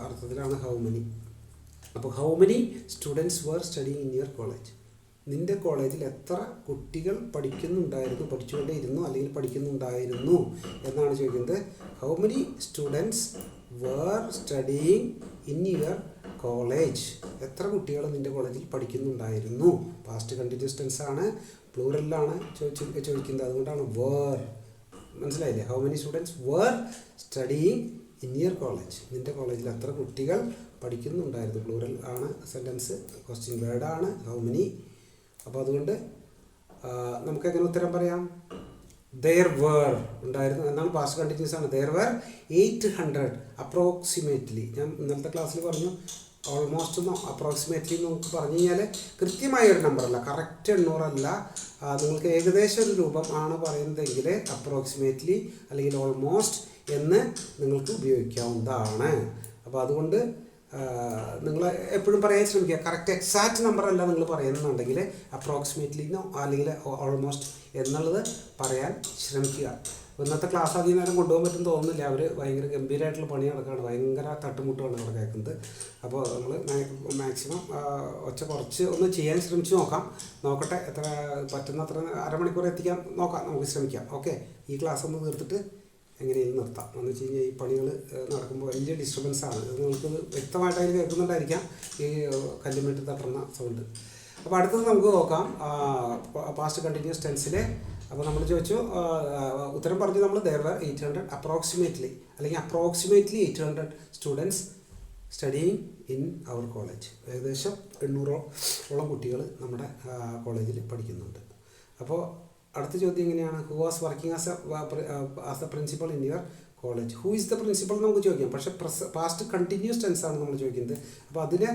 അർത്ഥത്തിലാണ് ഹൗ മെനി. അപ്പോൾ how many students were studying in your college. നിൻ്റെ കോളേജിൽ എത്ര കുട്ടികൾ പഠിച്ചുകൊണ്ടേയിരുന്നു അല്ലെങ്കിൽ പഠിക്കുന്നുണ്ടായിരുന്നു എന്നാണ് ചോദിക്കുന്നത്. How many students were studying in your college. എത്ര കുട്ടികൾ നിൻ്റെ കോളേജിൽ പഠിക്കുന്നുണ്ടായിരുന്നു. പാസ്റ്റ് കണ്ടിന്യൂസ് ടെൻസ് ആണ്, പ്ലൂറലിലാണ് ചോദിക്കുന്നത്. അതുകൊണ്ടാണ് വേർ. മനസ്സിലായില്ലേ? How many students were studying in your college. നിൻ്റെ കോളേജിൽ എത്ര കുട്ടികൾ പഠിക്കുന്നുണ്ടായിരുന്നു. പ്ലൂറൽ ആണ് സെൻറ്റൻസ്, ക്വസ്റ്റ്യൻ വേർഡാണ് ഹൗ മെനി. അപ്പോൾ അതുകൊണ്ട് നമുക്കെങ്ങനെ ഉത്തരം പറയാം? ദെയർ വേർ ഉണ്ടായിരുന്നു എന്നാണ്, പാസ്റ്റ് കണ്ടിന്യൂസ് ആണ്. There were 800 approximately. ഞാൻ ഇന്നലത്തെ ക്ലാസ്സിൽ പറഞ്ഞു ഓൾമോസ്റ്റ് എന്നോ അപ്രോക്സിമേറ്റ്ലി നമുക്ക് പറഞ്ഞു കഴിഞ്ഞാൽ കൃത്യമായ ഒരു നമ്പറല്ല, കറക്റ്റ് 800 അല്ല. നിങ്ങൾക്ക് ഏകദേശം ഒരു രൂപം ആണ് പറയുന്നതെങ്കിൽ അപ്രോക്സിമേറ്റ്ലി അല്ലെങ്കിൽ ഓൾമോസ്റ്റ് എന്ന് നിങ്ങൾക്ക് ഉപയോഗിക്കാവുന്നതാണ്. അപ്പോൾ അതുകൊണ്ട് നിങ്ങൾ എപ്പോഴും പറയാൻ ശ്രമിക്കുക. കറക്റ്റ് എക്സാക്റ്റ് നമ്പറല്ല നിങ്ങൾ പറയുന്നുണ്ടെങ്കിൽ അപ്രോക്സിമേറ്റ്ലിന്നോ അല്ലെങ്കിൽ ഓൾമോസ്റ്റ് എന്നുള്ളത് പറയാൻ ശ്രമിക്കുക. ഇന്നത്തെ ക്ലാസ് അധികം നേരം കൊണ്ടുപോകാൻ പറ്റും തോന്നുന്നില്ല. അവർ ഭയങ്കര ഗംഭീരമായിട്ടുള്ള പണി നടക്കുകയാണ്, ഭയങ്കര തട്ടുമുട്ടുമാണ് അവിടെ കേൾക്കുന്നത്. അപ്പോൾ നമ്മൾ മാക്സിമം ഒച്ച കുറച്ച് ഒന്ന് ചെയ്യാൻ ശ്രമിച്ച് നോക്കട്ടെ. എത്ര പറ്റുന്നത്ര അരമണിക്കൂർ എത്തിക്കാൻ നോക്കാം, നമുക്ക് ശ്രമിക്കാം. ഓക്കെ, ഈ ക്ലാസ് ഒന്ന് തീർത്തിട്ട് എങ്ങനെയും നിർത്താം. എന്ന് വെച്ച് കഴിഞ്ഞാൽ ഈ പണികൾ നടക്കുമ്പോൾ വലിയ ഡിസ്റ്റർബൻസ് ആണ്. നിങ്ങൾക്ക് വ്യക്തമായിട്ട് അതിൽ കേൾക്കുന്നുണ്ടായിരിക്കാം ഈ കല്ലുമേട്ട് തട്ടുന്ന സൗണ്ട്. അപ്പോൾ അടുത്തത് നമുക്ക് നോക്കാം പാസ്റ്റ് കണ്ടിന്യൂസ് ടെൻസിൽ. അപ്പോൾ നമ്മൾ ചോദിച്ചു, ഉത്തരം പറഞ്ഞു നമ്മൾ there were 800 അപ്രോക്സിമേറ്റ്ലി അല്ലെങ്കിൽ approximately 800 students studying in our college. ഏകദേശം 800ഓളം കുട്ടികൾ നമ്മുടെ കോളേജിൽ പഠിക്കുന്നുണ്ട്. അപ്പോൾ അടുത്ത ചോദ്യം എങ്ങനെയാണ്? Who was working as A principal in your college. Who is the principal നമുക്ക് ചോദിക്കാം, പക്ഷേ പാസ്റ്റ് കണ്ടിന്യൂസ് ടെൻസ് ആണ് നമ്മൾ ചോദിക്കുന്നത്. അപ്പോൾ അതിന്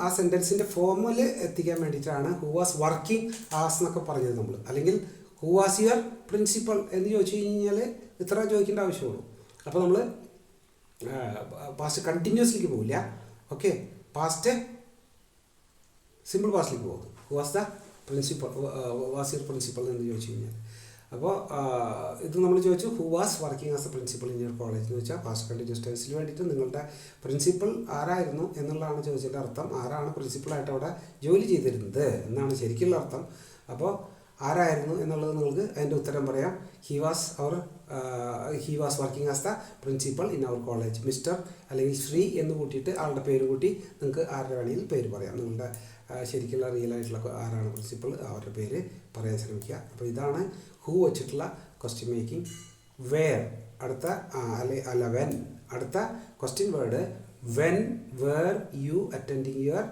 ആ സെൻറ്റൻസിൻ്റെ ഫോമിൽ എത്തിക്കാൻ വേണ്ടിയിട്ടാണ് ഹു വാസ് വർക്കിംഗ് ആസ് എന്നൊക്കെ പറഞ്ഞത് നമ്മൾ. അല്ലെങ്കിൽ ഹു വാസ് യുവർ പ്രിൻസിപ്പൽ എന്ന് ചോദിച്ചു കഴിഞ്ഞാൽ ഇത്ര ചോദിക്കേണ്ട ആവശ്യമുള്ളൂ. അപ്പോൾ നമ്മൾ പാസ്റ്റ് കണ്ടിന്യൂസിലേക്ക് പോകില്ല. ഓക്കെ, പാസ്റ്റ് സിമ്പിൾ പാസ്റ്റിലേക്ക് പോകും. Who was the principal, was your principal എന്ന് ചോദിച്ചു കഴിഞ്ഞാൽ. അപ്പോൾ ഇത് നമ്മൾ ചോദിച്ചു who was working as A principal in your college എന്ന് വെച്ചാൽ പാസ്റ്റ് കണ്ടിന്യൂസ് ടെൻസിന് വേണ്ടിയിട്ട് നിങ്ങളുടെ പ്രിൻസിപ്പൽ ആരായിരുന്നു എന്നുള്ളതാണ് ചോദിച്ചതിൻ്റെ അർത്ഥം. ആരാണ് പ്രിൻസിപ്പളായിട്ട് അവിടെ ജോലി ചെയ്തിരുന്നത് എന്നാണ് ശരിക്കുള്ള അർത്ഥം. അപ്പോൾ ആരായിരുന്നു എന്നുള്ളത് നിങ്ങൾക്ക് അതിൻ്റെ ഉത്തരം പറയാം. He was our he was working as the principal in our college. Mister അല്ലെങ്കിൽ ശ്രീ എന്ന് കൂട്ടിയിട്ട് ആളുടെ പേര് കൂട്ടി നിങ്ങൾക്ക് ആരുടെ വേണമെങ്കിൽ പേര് പറയാം. നിങ്ങളുടെ ശരിക്കുള്ള റിയൽ ആയിട്ടുള്ള ആരാണ് പ്രിൻസിപ്പൽ അവരുടെ പേര് പറയാൻ ശ്രമിക്കുക. അപ്പോൾ ഇതാണ് ഹൂ വച്ചിട്ടുള്ള ക്വസ്റ്റ്യൻ മേക്കിംഗ്. വേർ അടുത്ത അല്ല വെൻ. അടുത്ത question word when were you attending your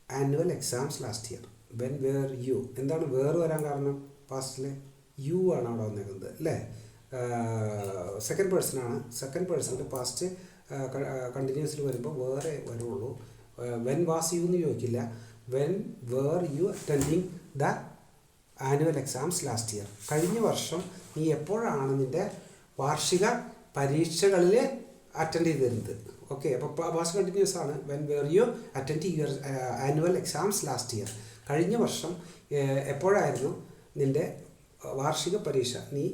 annual exams last year. When were you. എന്താണ് വേർ വരാൻ കാരണം? പാസ്റ്റിൽ യു ആണ് അവിടെ വന്നേക്കുന്നത് അല്ലേ? Second person. സെക്കൻഡ് പേഴ്സണിൽ പാസ്റ്റ് കണ്ടിന്യൂസിൽ വരുമ്പോൾ വേറെ വരുള്ളൂ. വെൻ വാസ് യു എന്ന് ചോദിക്കില്ല. When were you attending the annual exams last year. കഴിഞ്ഞ വർഷം നീ എപ്പോഴാണ് നിൻ്റെ വാർഷിക പരീക്ഷകളിൽ അറ്റൻഡ് ചെയ്തിരുന്നത്? ഓക്കെ, അപ്പോൾ പാസ്റ്റ് കണ്ടിന്യൂസ് ആണ്. When were you attend your annual exams last year. കഴിഞ്ഞ വർഷം എപ്പോഴായിരുന്നു നിൻ്റെ വാർഷിക പരീക്ഷ നീ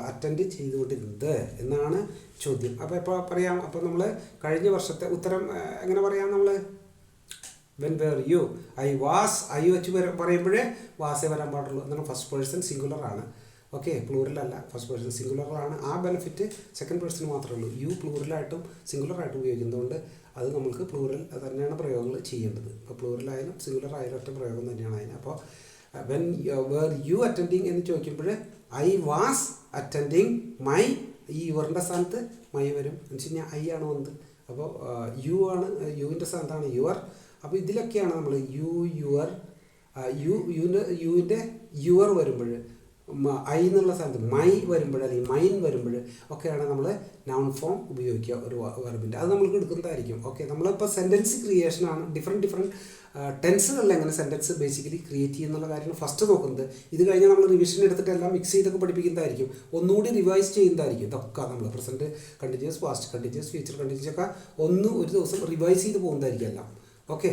അറ്റൻഡ് ചെയ്തുകൊണ്ടിരുന്നത് എന്നാണ് ചോദ്യം. അപ്പോൾ എപ്പോൾ പറയാം? അപ്പോൾ നമ്മൾ കഴിഞ്ഞ വർഷത്തെ ഉത്തരം എങ്ങനെ പറയാം? നമ്മൾ when were you. I was, I വെച്ച് പറയുമ്പോഴേ വാസേ വരാൻ പാടുള്ളൂ. എന്നാണ് ഫസ്റ്റ് പേഴ്സൺ സിംഗുലറാണ്. ഓക്കെ, പ്ലൂറലല്ല, ഫസ്റ്റ് പേഴ്സൺ സിംഗുലറാണ്. ആ ബെനിഫിറ്റ് സെക്കൻഡ് പേഴ്സൺ മാത്രമേ ഉള്ളൂ. യു പ്ലൂറലായിട്ടും സിംഗുലറായിട്ടും ഉപയോഗിക്കുന്നതുകൊണ്ട് അത് നമുക്ക് പ്ലൂറൽ തന്നെയാണ് പ്രയോഗങ്ങൾ ചെയ്യേണ്ടത്. ഇപ്പോൾ പ്ലൂറലായാലും സിംഗുലർ ആയാലും ഒറ്റ പ്രയോഗം തന്നെയാണ് അതിന്. അപ്പോൾ വെൻ വേർ യു അറ്റൻഡിങ് എന്ന് ചോദിക്കുമ്പോൾ ഐ വാസ് അറ്റൻഡിങ് മൈ, ഈ യുവറിൻ്റെ സ്ഥാനത്ത് മൈ വരും. എന്ന് വെച്ച് കഴിഞ്ഞാൽ ഐ ആണ് വന്നത്. അപ്പോൾ യു ആണ്, യുവിൻ്റെ സ്ഥാനത്താണ് യുവർ. അപ്പോൾ ഇതിലൊക്കെയാണ് നമ്മൾ യു, യുവർ, യുവിൻ്റെ യുവർ വരുമ്പോൾ ഐ എന്നുള്ള സ്ഥാനത്ത് മൈ വരുമ്പോൾ അല്ലെങ്കിൽ മൈൻ വരുമ്പോൾ ഒക്കെയാണ് നമ്മൾ നൗൺ ഫോം ഉപയോഗിക്കുക ഒരു വെർബിൻ്റെ. അത് നമ്മൾക്ക് എടുക്കുന്നതായിരിക്കും. ഓക്കെ, നമ്മളിപ്പോൾ സെൻറ്റൻസ് ക്രിയേഷനാണ്. ഡിഫറെൻറ്റ് ടെൻസുകളിൽ എങ്ങനെ സെൻറ്റൻസ് ബേസിക്കലി ക്രിയേറ്റ് ചെയ്യുന്നുള്ള കാര്യമാണ് ഫസ്റ്റ് നോക്കുന്നത്. ഇത് കഴിഞ്ഞാൽ നമ്മൾ റിവിഷൻ എടുത്തിട്ട് എല്ലാം മിക്സ് ചെയ്തൊക്കെ പഠിപ്പിക്കുന്നതായിരിക്കും. ഒന്നുകൂടി റിവൈസ് ചെയ്യുന്നതായിരിക്കും. ഇതൊക്കെ നമ്മൾ present continuous, past continuous, future continuous ഒക്കെ ഒരു ദിവസം റിവൈസ് ചെയ്ത് പോകുന്നതായിരിക്കും എല്ലാം. ഓക്കെ,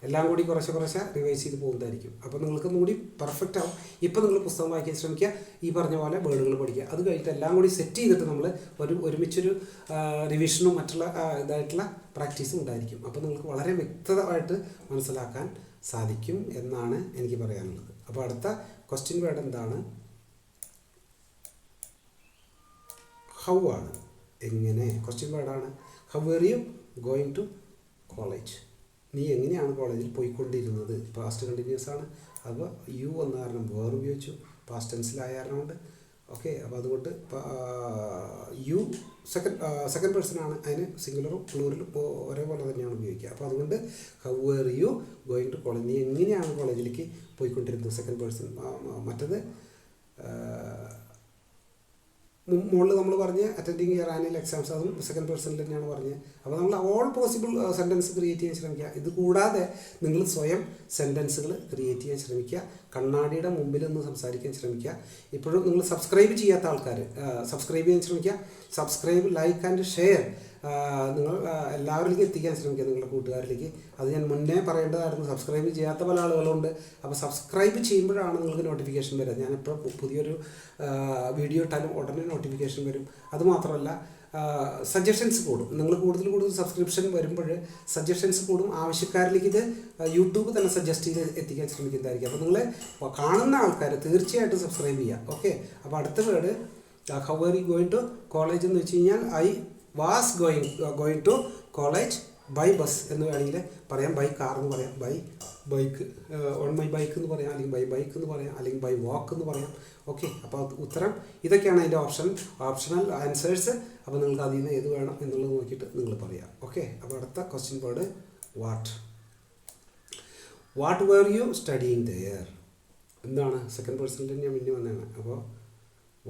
എല്ലാം കൂടി കുറച്ച് റിവൈസ് ചെയ്ത് പോകുന്നതായിരിക്കും. അപ്പോൾ നിങ്ങൾക്ക് കൂടി പെർഫെക്റ്റ് ആവും. ഇപ്പോൾ നിങ്ങൾ പുസ്തകം വായിക്കാൻ ശ്രമിക്കുക, ഈ പറഞ്ഞ പോലെ വേർഡുകൾ പഠിക്കുക. അത് കഴിഞ്ഞിട്ട് എല്ലാം കൂടി സെറ്റ് ചെയ്തിട്ട് നമ്മൾ ഒരുമിച്ചൊരു റിവിഷനും മറ്റുള്ള ഇതായിട്ടുള്ള പ്രാക്ടീസും ഉണ്ടായിരിക്കും. അപ്പോൾ നിങ്ങൾക്ക് വളരെ വ്യക്തമായിട്ട് മനസ്സിലാക്കാൻ സാധിക്കും എന്നാണ് എനിക്ക് പറയാനുള്ളത്. അപ്പോൾ അടുത്ത ക്വസ്റ്റ്യൻ വേർഡ് എന്താണ്? ഹൗ ആണ്. എങ്ങനെ ക്വസ്റ്റ്യൻ വേർഡാണ്. How were you going to college. നീ എങ്ങനെയാണ് കോളേജിൽ പോയിക്കൊണ്ടിരുന്നത്? പാസ്റ്റ് കണ്ടിന്യൂസ് ആണ്. അപ്പോൾ യു വന്ന കാരണം വേർ ഉപയോഗിച്ചു, പാസ്റ്റ് ടെൻസിലായ കാരണം കൊണ്ട്. ഓക്കെ, അപ്പോൾ അതുകൊണ്ട് യു സെക്കൻഡ് പേഴ്സൺ ആണ്. അതിന് സിംഗുലറും പ്ലൂറലും ഒരേപോലെ തന്നെയാണ് ഉപയോഗിക്കുക. അപ്പോൾ അതുകൊണ്ട് how were you going to college. നീ എങ്ങനെയാണ് കോളേജിലേക്ക് പോയിക്കൊണ്ടിരുന്നത്? Second person. മറ്റത് മുകളിൽ നമ്മൾ പറഞ്ഞ് അറ്റൻഡിങ് യുവർ ആനുവൽ എക്സാംസ്, അതും സെക്കൻഡ് പേഴ്സണിൽ തന്നെയാണ് പറഞ്ഞത്. അപ്പോൾ നമ്മൾ ഓൾ പോസിബിൾ സെൻറ്റൻസ് ക്രിയേറ്റ് ചെയ്യാൻ ശ്രമിക്കുക. ഇത് കൂടാതെ നിങ്ങൾ സ്വയം സെൻറ്റൻസുകൾ ക്രിയേറ്റ് ചെയ്യാൻ ശ്രമിക്കുക. കണ്ണാടിയുടെ മുമ്പിൽ നിന്ന് സംസാരിക്കാൻ ശ്രമിക്കുക. ഇപ്പോഴും നിങ്ങൾ സബ്സ്ക്രൈബ് ചെയ്യാത്ത ആൾക്കാർ സബ്സ്ക്രൈബ് ചെയ്യാൻ ശ്രമിക്കുക. സബ്സ്ക്രൈബ്, ലൈക്ക് ആൻഡ് ഷെയർ നിങ്ങൾ എല്ലാവരിലേക്കും എത്തിക്കാൻ ശ്രമിക്കുക, നിങ്ങളുടെ കൂട്ടുകാരിലേക്ക്. അത് ഞാൻ മുന്നേ പറയേണ്ടതായിരുന്നു. സബ്സ്ക്രൈബ് ചെയ്യാത്ത പല ആളുകളുണ്ട്. അപ്പോൾ സബ്സ്ക്രൈബ് ചെയ്യുമ്പോഴാണ് നിങ്ങൾക്ക് നോട്ടിഫിക്കേഷൻ വരിക. ഞാനിപ്പോൾ പുതിയൊരു വീഡിയോ ഇട്ടാലും ഉടനെ നോട്ടിഫിക്കേഷൻ വരും. അതുമാത്രമല്ല സജഷൻസ് കൂടും. നിങ്ങൾ കൂടുതൽ സബ്സ്ക്രിപ്ഷൻ വരുമ്പോൾ സജഷൻസ് കൂടും. ആവശ്യക്കാരിലേക്ക് ഇത് യൂട്യൂബ് തന്നെ സജസ്റ്റ് ചെയ്ത് എത്തിക്കാൻ ശ്രമിക്കുന്നതായിരിക്കും. അപ്പോൾ നിങ്ങൾ കാണുന്ന ആൾക്കാർ തീർച്ചയായിട്ടും സബ്സ്ക്രൈബ് ചെയ്യുക. ഓക്കെ, അപ്പോൾ അടുത്ത word how are you going to college എന്ന് വെച്ച് കഴിഞ്ഞാൽ I was going to college by bus എന്ന് വേണമെങ്കിൽ പറയാം, ബൈ കാർ എന്ന് പറയാം, ബൈക്ക് ഓൺ മൈ ബൈക്ക് എന്ന് പറയാം, അല്ലെങ്കിൽ ബൈ ബൈക്ക് എന്ന് പറയാം, അല്ലെങ്കിൽ ബൈ വാക്ക് എന്ന് പറയാം. ഓക്കെ, അപ്പോൾ ഉത്തരം ഇതൊക്കെയാണ് അതിൻ്റെ ഓപ്ഷണൽ ആൻസേഴ്സ്. അപ്പോൾ നിങ്ങൾക്ക് അതിൽ നിന്ന് ഏത് വേണം എന്നുള്ളത് നോക്കിയിട്ട് നിങ്ങൾ പറയാം. ഓക്കെ, അപ്പോൾ അടുത്ത question word what were you studying there. എന്താണ്? സെക്കൻഡ് പേഴ്സണിൽ ഞാൻ മുന്നേ വന്നതാണ്. അപ്പോൾ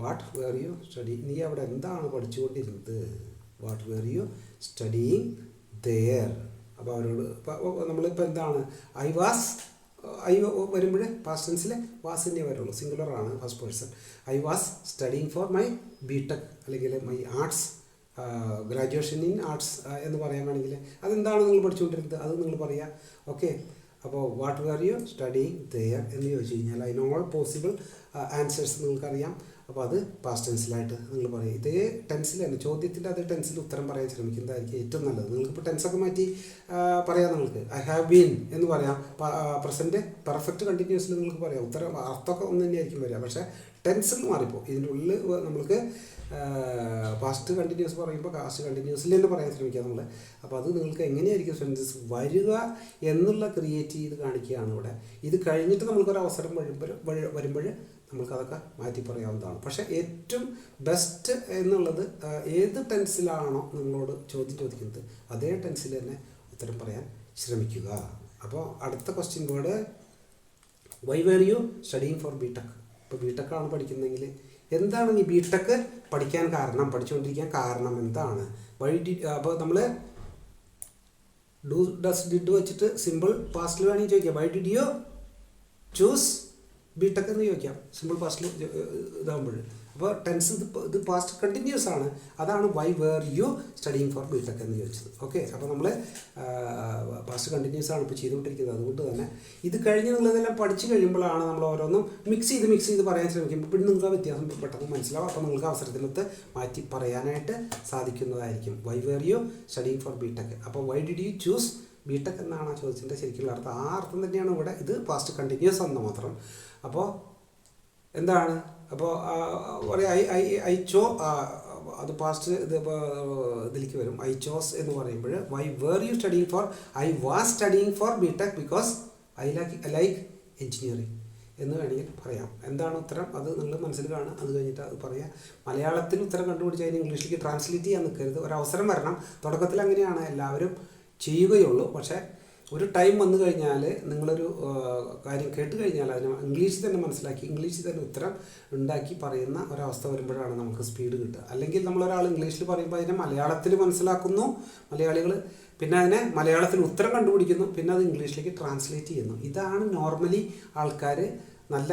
വാട്ട് വേർ യു സ്റ്റഡി, നീ അവിടെ എന്താണ് പഠിച്ചുകൊണ്ടിരുന്നത്? What were you studying there. അപ്പോൾ അവരോട് നമ്മളിപ്പോൾ എന്താണ്? ഐ വരുമ്പോൾ പാസ്റ്റ് ടെൻസിൽ വാസ് തന്നെ വരുള്ളൂ. സിംഗുലറാണ് first person. I was studying for my BTech അല്ലെങ്കിൽ my arts, graduation in arts എന്ന് പറയുകയാണെങ്കിൽ അതെന്താണ് നിങ്ങൾ പഠിച്ചുകൊണ്ടിരുന്നത്? അത് നിങ്ങൾ പറയുക. ഓക്കെ, അപ്പോൾ what were you studying there എന്ന് ചോദിച്ചു കഴിഞ്ഞാൽ അതിന് ഓൾ പോസിബിൾ ആൻസേഴ്സ് നിങ്ങൾക്കറിയാം. അപ്പോൾ അത് പാസ്റ്റ് ടെൻസിലായിട്ട് നിങ്ങൾ പറയും. ഇതേ ടെൻസിൽ തന്നെ ചോദ്യത്തിൻ്റെ അതേ ടെൻസിൽ ഉത്തരം പറയാൻ ശ്രമിക്കുന്നതായിരിക്കും ഏറ്റവും നല്ലത്. നിങ്ങൾക്കിപ്പോൾ ടെൻസൊക്കെ മാറ്റി പറയാം. നിങ്ങൾക്ക് ഐ ഹാവ് ബീൻ എന്ന് പറയാം. പ്രസൻറ്റ് പെർഫെക്റ്റ് കണ്ടിന്യൂസിൽ നിങ്ങൾക്ക് പറയാം. ഉത്തരം അർത്ഥമൊക്കെ ഒന്ന് തന്നെയായിരിക്കും വരിക. പക്ഷേ ടെൻസിൽ മാറിപ്പോൾ. ഇതിൻ്റെ ഉള്ളിൽ നമ്മൾക്ക് പാസ്റ്റ് കണ്ടിന്യൂസ് പറയുമ്പോൾ പാസ്റ്റ് കണ്ടിന്യൂസിൽ തന്നെ പറയാൻ ശ്രമിക്കുക നമ്മൾ. അപ്പോൾ അത് നിങ്ങൾക്ക് എങ്ങനെയായിരിക്കും സെൻറ്റൻസ് വരിക എന്നുള്ള ക്രിയേറ്റ് ചെയ്ത് കാണിക്കുകയാണ് ഇവിടെ. ഇത് കഴിഞ്ഞിട്ട് നമുക്കൊരു അവസരം വരുമ്പോൾ നമുക്കതൊക്കെ മാറ്റി പറയാവുന്നതാണ്. പക്ഷേ ഏറ്റവും ബെസ്റ്റ് എന്നുള്ളത് ഏത് ടെൻസിലാണോ നിങ്ങളോട് ചോദ്യം ചോദിക്കുന്നത് അതേ ടെൻസിൽ തന്നെ ഉത്തരം പറയാൻ ശ്രമിക്കുക. അപ്പോൾ അടുത്ത question word why were you studying for BTech. ഇപ്പോൾ ബിടെക് ആണ് പഠിക്കുന്നതെങ്കിൽ എന്താണ് നീ ബിടെക് പഠിക്കാൻ കാരണം, പഠിച്ചുകൊണ്ടിരിക്കാൻ കാരണം എന്താണ്? അപ്പോൾ നമ്മൾ ഡു ഡസ് ഡിഡ് വെച്ചിട്ട് സിമ്പിൾ പാസ്റ്റിൽ വേണമെങ്കിൽ ചോദിക്കാം why did you choose BTech എന്ന് ചോദിക്കാം സിമ്പിൾ പാസ്റ്റിൽ ഇതാകുമ്പോൾ. അപ്പോൾ ടെൻസ് ഇത് പാസ്റ്റ് കണ്ടിന്യൂസ് ആണ്. അതാണ് why were you studying for BTech എന്ന് ചോദിച്ചത്. ഓക്കെ, അപ്പോൾ നമ്മൾ പാസ്റ്റ് കണ്ടിന്യൂസ് ആണ് ഇപ്പോൾ ചെയ്തുകൊണ്ടിരിക്കുന്നത്. അതുകൊണ്ട് തന്നെ ഇത് കഴിഞ്ഞ് നിങ്ങളിതെല്ലാം പഠിച്ചു കഴിയുമ്പോഴാണ് നമ്മൾ ഓരോന്നും മിക്സ് ചെയ്ത് പറയാൻ ശ്രമിക്കുമ്പോൾ പിന്നെ നിങ്ങൾക്ക് ആ വ്യത്യാസം പെട്ടെന്ന് മനസ്സിലാവും. അപ്പോൾ നിങ്ങൾക്ക് അവസരത്തിനകത്ത് മാറ്റി പറയാനായിട്ട് സാധിക്കുന്നതായിരിക്കും. Why were you studying for BTech. അപ്പോൾ why did you choose BTech എന്നാണ് ആ ചോദിച്ചതിൻ്റെ ശരിക്കുള്ള അർത്ഥം. ആ അർത്ഥം തന്നെയാണ് ഇവിടെ. ഇത് പാസ്റ്റ് കണ്ടിന്യൂസ് എന്ന് മാത്രം. അപ്പോൾ എന്താണ്, അപ്പോൾ അത് പാസ്റ്റ് ഇതിലേക്ക് വരും. ഐ ചോസ് എന്ന് പറയുമ്പോൾ why were you studying for, I was studying for BTech because I like engineering എന്ന് വേണമെങ്കിൽ പറയാം. എന്താണ് ഉത്തരം അത് നിങ്ങൾ മനസ്സിൽ കാണുക. അത് കഴിഞ്ഞിട്ട് അത് പറയാം. മലയാളത്തിൽ ഉത്തരം കണ്ടുപിടിച്ച് അതിന് ഇംഗ്ലീഷിലേക്ക് ട്രാൻസ്ലേറ്റ് ചെയ്യാൻ നിൽക്കരുത്. ഒരവസരം വരണം. തുടക്കത്തിൽ അങ്ങനെയാണ് എല്ലാവരും ചെയ്യുകയുള്ളൂ. പക്ഷേ ഒരു ടൈം വന്നു കഴിഞ്ഞാൽ നിങ്ങളൊരു കാര്യം കേട്ട് കഴിഞ്ഞാൽ അതിന് ഇംഗ്ലീഷിൽ തന്നെ മനസ്സിലാക്കി ഇംഗ്ലീഷിൽ തന്നെ ഉത്തരം ഉണ്ടാക്കി പറയുന്ന ഒരവസ്ഥ വരുമ്പോഴാണ് നമുക്ക് സ്പീഡ് കിട്ടുക. അല്ലെങ്കിൽ നമ്മളൊരാൾ ഇംഗ്ലീഷിൽ പറയുമ്പോൾ അതിനെ മലയാളത്തിൽ മനസ്സിലാക്കുന്നു മലയാളികൾ, പിന്നെ അതിനെ മലയാളത്തിൽ ഉത്തരം കണ്ടുപിടിക്കുന്നു, പിന്നെ അത് ഇംഗ്ലീഷിലേക്ക് ട്രാൻസ്ലേറ്റ് ചെയ്യുന്നു. ഇതാണ് നോർമലി ആൾക്കാർ, നല്ല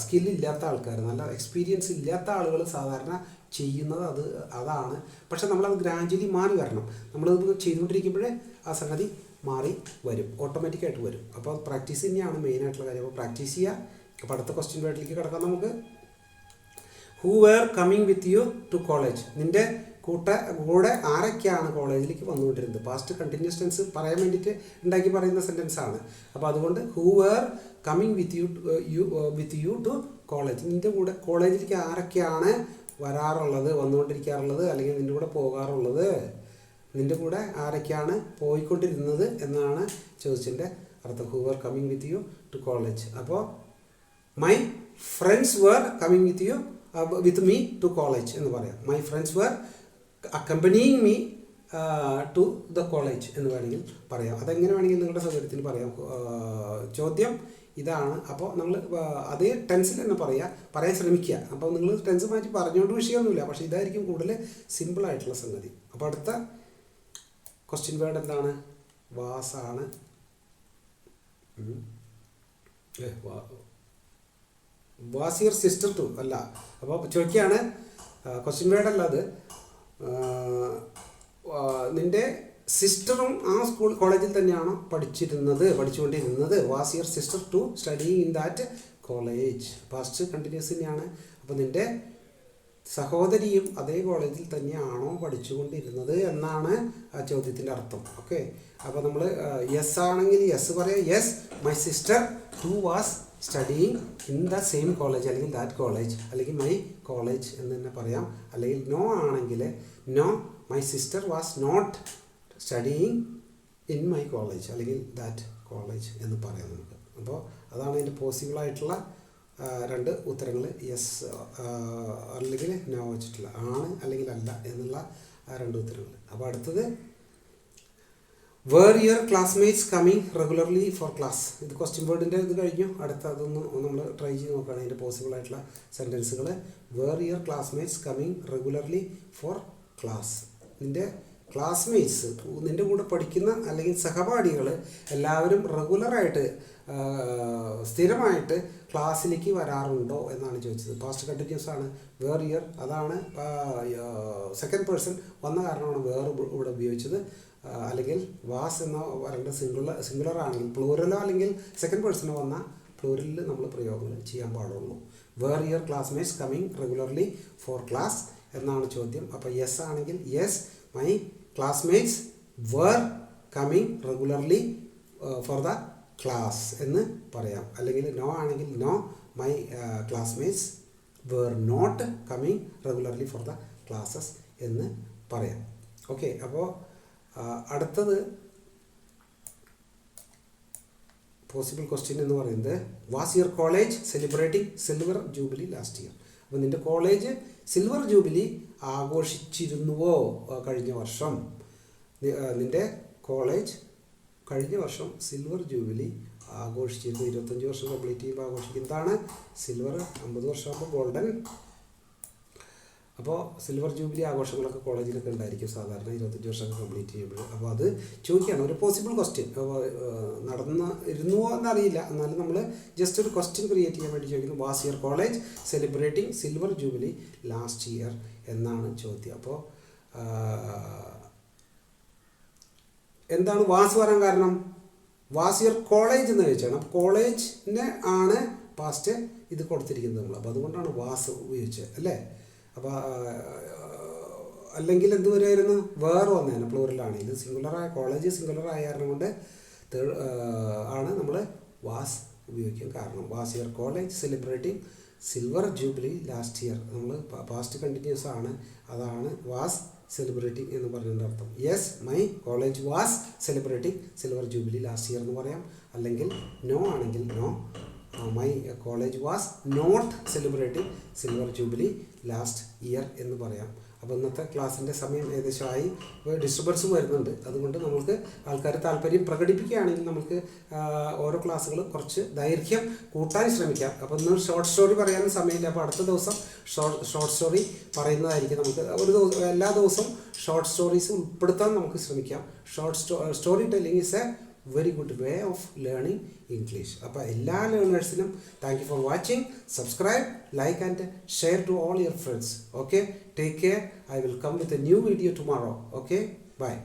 സ്കില്ലില്ലാത്ത ആൾക്കാർ, നല്ല എക്സ്പീരിയൻസ് ഇല്ലാത്ത ആളുകൾ സാധാരണ ചെയ്യുന്നത് അതാണ്. പക്ഷെ നമ്മളത് ഗ്രാജുവലി മാറി വരണം. നമ്മളത് ചെയ്തുകൊണ്ടിരിക്കുമ്പോഴേ ആ സംഗതി മാറി വരും, ഓട്ടോമാറ്റിക്കായിട്ട് വരും. അപ്പോൾ പ്രാക്ടീസ് തന്നെയാണ് മെയിനായിട്ടുള്ള കാര്യം. അപ്പോൾ പ്രാക്ടീസ് ചെയ്യുക. അപ്പോൾ അടുത്ത ക്വസ്റ്റ്യൻ വേർഡിലേക്ക് കിടക്കാം നമുക്ക്. Who were coming with you to college. നിൻ്റെ കൂടെ ആരൊക്കെയാണ് കോളേജിലേക്ക് വന്നുകൊണ്ടിരുന്നത്? പാസ്റ്റ് കണ്ടിന്യൂസ് ടെൻസ് പറയാൻ വേണ്ടിയിട്ട് ഉണ്ടാക്കി പറയുന്ന സെൻറ്റൻസ് ആണ്. അപ്പോൾ അതുകൊണ്ട് who were coming with you to college. നിൻ്റെ കൂടെ കോളേജിലേക്ക് ആരൊക്കെയാണ് വരാറുള്ളത്, വന്നുകൊണ്ടിരിക്കാറുള്ളത്, അല്ലെങ്കിൽ നിൻ്റെ കൂടെ പോകാറുള്ളത്? നിൻ്റെ കൂടെ ആരൊക്കെയാണ് പോയിക്കൊണ്ടിരുന്നത് എന്നാണ് ചോദിച്ചതിൻ്റെ അർത്ഥം. Who were coming with you to college. അപ്പോൾ my friends were coming with me to college എന്ന് പറയാം. My friends were accompanying me to the college എന്ന് വേണമെങ്കിൽ പറയാം. അതെങ്ങനെ വേണമെങ്കിൽ നിങ്ങളുടെ സൗകര്യത്തിന് പറയാം. ചോദ്യം ഇതാണ്. അപ്പോൾ നമ്മൾ അതേ ടെൻസിൽ തന്നെ പറയാൻ ശ്രമിക്കുക. അപ്പോൾ നിങ്ങൾ ടെൻസ് മാറ്റി പറഞ്ഞുകൊണ്ട് വിഷയമൊന്നുമില്ല. പക്ഷേ ഇതായിരിക്കും കൂടുതൽ സിമ്പിളായിട്ടുള്ള സംഗതി. അപ്പോൾ അടുത്ത ക്വസ്റ്റ്യൻ വേർഡ് എന്താണ്? വാസാണ്. വാസ് യുവർ സിസ്റ്റർ ടു അല്ല. അപ്പോൾ ചോദിക്കുകയാണ്, ക്വസ്റ്റ്യൻ വേർഡ് അല്ല അത്. നിൻ്റെ സിസ്റ്ററും ആ കോളേജിൽ തന്നെയാണോ പഠിച്ചുകൊണ്ടിരുന്നത്? Was your sister to studying in that college. Past continuous തന്നെയാണ്. അപ്പോൾ നിൻ്റെ സഹോദരിയും അതേ കോളേജിൽ തന്നെയാണോ പഠിച്ചുകൊണ്ടിരുന്നത് എന്നാണ് ആ ചോദ്യത്തിൻ്റെ അർത്ഥം. ഓക്കെ, അപ്പോൾ നമ്മൾ യെസ് ആണെങ്കിൽ യെസ് പറയാം. Yes my sister too was studying in the same college, അല്ലെങ്കിൽ ദാറ്റ് കോളേജ്, അല്ലെങ്കിൽ മൈ കോളേജ് എന്ന് തന്നെ പറയാം. അല്ലെങ്കിൽ നോ ആണെങ്കിൽ no my sister was not studying in my college, അല്ലെങ്കിൽ ദാറ്റ് കോളേജ് എന്ന് പറയാം നമുക്ക്. അപ്പോൾ അതാണ് അതിൻ്റെ പോസിബിളായിട്ടുള്ള രണ്ട് ഉത്തരങ്ങൾ. യെസ് അല്ലെങ്കിൽ നോ വെച്ചിട്ടുള്ള, ആണ് അല്ലെങ്കിൽ അല്ല എന്നുള്ള രണ്ട് ഉത്തരങ്ങൾ. അപ്പോൾ അടുത്തത് were your classmates coming regularly for class. ഇത് ക്വസ്റ്റ്യൻ വേർഡിൻ്റെ ഇത് കഴിഞ്ഞു. അടുത്ത അതൊന്ന് നമ്മൾ ട്രൈ ചെയ്ത് നോക്കുകയാണ് അതിൻ്റെ പോസിബിളായിട്ടുള്ള സെൻറ്റൻസുകൾ. Were your classmates coming regularly for class. നിൻ്റെ ക്ലാസ്മേറ്റ്സ്, നിൻ്റെ കൂടെ പഠിക്കുന്ന അല്ലെങ്കിൽ സഹപാഠികൾ എല്ലാവരും റെഗുലറായിട്ട് സ്ഥിരമായിട്ട് ക്ലാസ്സിലേക്ക് വരാറുണ്ടോ എന്നാണ് ചോദിച്ചത്. പാസ്റ്റ് കണ്ടിന്യൂസ് ആണ്. വേർ ഇയർ അതാണ് സെക്കൻഡ് പേഴ്സൺ വന്ന കാരണമാണ് വേർ ഇവിടെ ഉപയോഗിച്ചത്. അല്ലെങ്കിൽ വാസ് എന്ന പറയേണ്ട സിംഗുലർ ആണെങ്കിൽ പ്ലൂറലോ അല്ലെങ്കിൽ സെക്കൻഡ് പേഴ്സണോ വന്ന പ്ലൂറലിൽ നമ്മൾ പ്രയോഗങ്ങൾ ചെയ്യാൻ പാടുള്ളൂ. Were your classmates coming regularly for class എന്നാണ് ചോദ്യം. അപ്പോൾ യെസ് ആണെങ്കിൽ yes my classmates were coming regularly for the class എന്ന് പറയാം. അല്ലെങ്കിൽ നോ ആണെങ്കിൽ no my classmates were not coming regularly for the classes എന്ന് പറയാം. ഓക്കെ, അപ്പോൾ അടുത്തത് പോസിബിൾ ക്വസ്റ്റ്യൻ എന്ന് പറയുന്നത് was your college celebrating silver jubilee last year. അപ്പോൾ നിൻ്റെ കോളേജ് സിൽവർ ജൂബിലി ആഘോഷിച്ചിരുന്നുവോ കഴിഞ്ഞ വർഷം? നിൻ്റെ കോളേജ് കഴിഞ്ഞ വർഷം സിൽവർ ജൂബിലി ആഘോഷിച്ചിരുന്നു. 25 വർഷം കംപ്ലീറ്റ് ചെയ്യുമ്പോൾ ആഘോഷിക്കുന്നതാണ് സിൽവർ. 50 വർഷമാകുമ്പോൾ ഗോൾഡൻ. അപ്പോൾ സിൽവർ ജൂബിലി ആഘോഷങ്ങളൊക്കെ കോളേജിലൊക്കെ ഉണ്ടായിരിക്കും സാധാരണ 25 വർഷമൊക്കെ കംപ്ലീറ്റ് ചെയ്യുമ്പോൾ. അപ്പോൾ അത് ചോദിക്കുകയാണ്, ഒരു പോസിബിൾ ക്വസ്റ്റ്യൻ. ഇരുന്നുവോ എന്നറിയില്ല, എന്നാലും നമ്മൾ ജസ്റ്റ് ഒരു ക്വസ്റ്റ്യൻ ക്രിയേറ്റ് ചെയ്യാൻ വേണ്ടി ചോദിക്കുന്നു. Was your college celebrating silver jubilee last year എന്നാണ് ചോദ്യം. അപ്പോൾ എന്താണ് വാസ് വരാൻ കാരണം? വാസ് യുവർ കോളേജ് എന്ന് ചോദിച്ചാണ്. അപ്പോൾ കോളേജിന് ആണ് പാസ്റ്റ് ഇത് കൊടുത്തിരിക്കുന്നത് നമ്മൾ. അപ്പോൾ അതുകൊണ്ടാണ് വാസ് ഉപയോഗിച്ചത് അല്ലേ. അപ്പോൾ അല്ലെങ്കിൽ എന്ത് വരുമായിരുന്നു? വേറെ വന്നേനെ പ്ലൂറലാണ്. ഇത് സിംഗുലറായ കോളേജ് സിംഗുലറായ കാരണം കൊണ്ട് ആണ് നമ്മൾ വാസ് ഉപയോഗിക്കാൻ കാരണം. Was your college celebrating silver jubilee last year. നമ്മൾ പാസ്റ്റ് കണ്ടിന്യൂസ് ആണ്, അതാണ് വാസ് സെലിബ്രേറ്റിംഗ് എന്ന് പറഞ്ഞതിൻ്റെ അർത്ഥം. Yes, my college was celebrating silver jubilee last year എന്ന് പറയാം. അല്ലെങ്കിൽ നോ ആണെങ്കിൽ no, my college was not celebrating silver jubilee last year എന്ന് പറയാം. അപ്പോൾ ഇന്നത്തെ ക്ലാസ്സിൻ്റെ സമയം ഏകദേശമായി. ഡിസ്റ്റർബൻസും വരുന്നുണ്ട്. അതുകൊണ്ട് നമുക്ക് ആൾക്കാർ താല്പര്യം പ്രകടിപ്പിക്കുകയാണെങ്കിൽ നമുക്ക് ഓരോ ക്ലാസ്സുകൾ കുറച്ച് ദൈർഘ്യം കൂട്ടാൻ ശ്രമിക്കാം. അപ്പോൾ ഇന്ന് ഷോർട്ട് സ്റ്റോറി പറയാനും സമയമില്ല. അപ്പോൾ അടുത്ത ദിവസം ഷോർട്ട് സ്റ്റോറി പറയുന്നതായിരിക്കും. നമുക്ക് ഒരു ദിവസം എല്ലാ ദിവസവും ഷോർട്ട് സ്റ്റോറീസ് ഉൾപ്പെടുത്താൻ നമുക്ക് ശ്രമിക്കാം. Story telling is a very good way of learning English. അപ്പോൾ എല്ലാ ലേണേഴ്സിനും thank you for watching. Subscribe, like and share to all your friends. Okay, take care. I will come with a new video tomorrow. Okay, bye.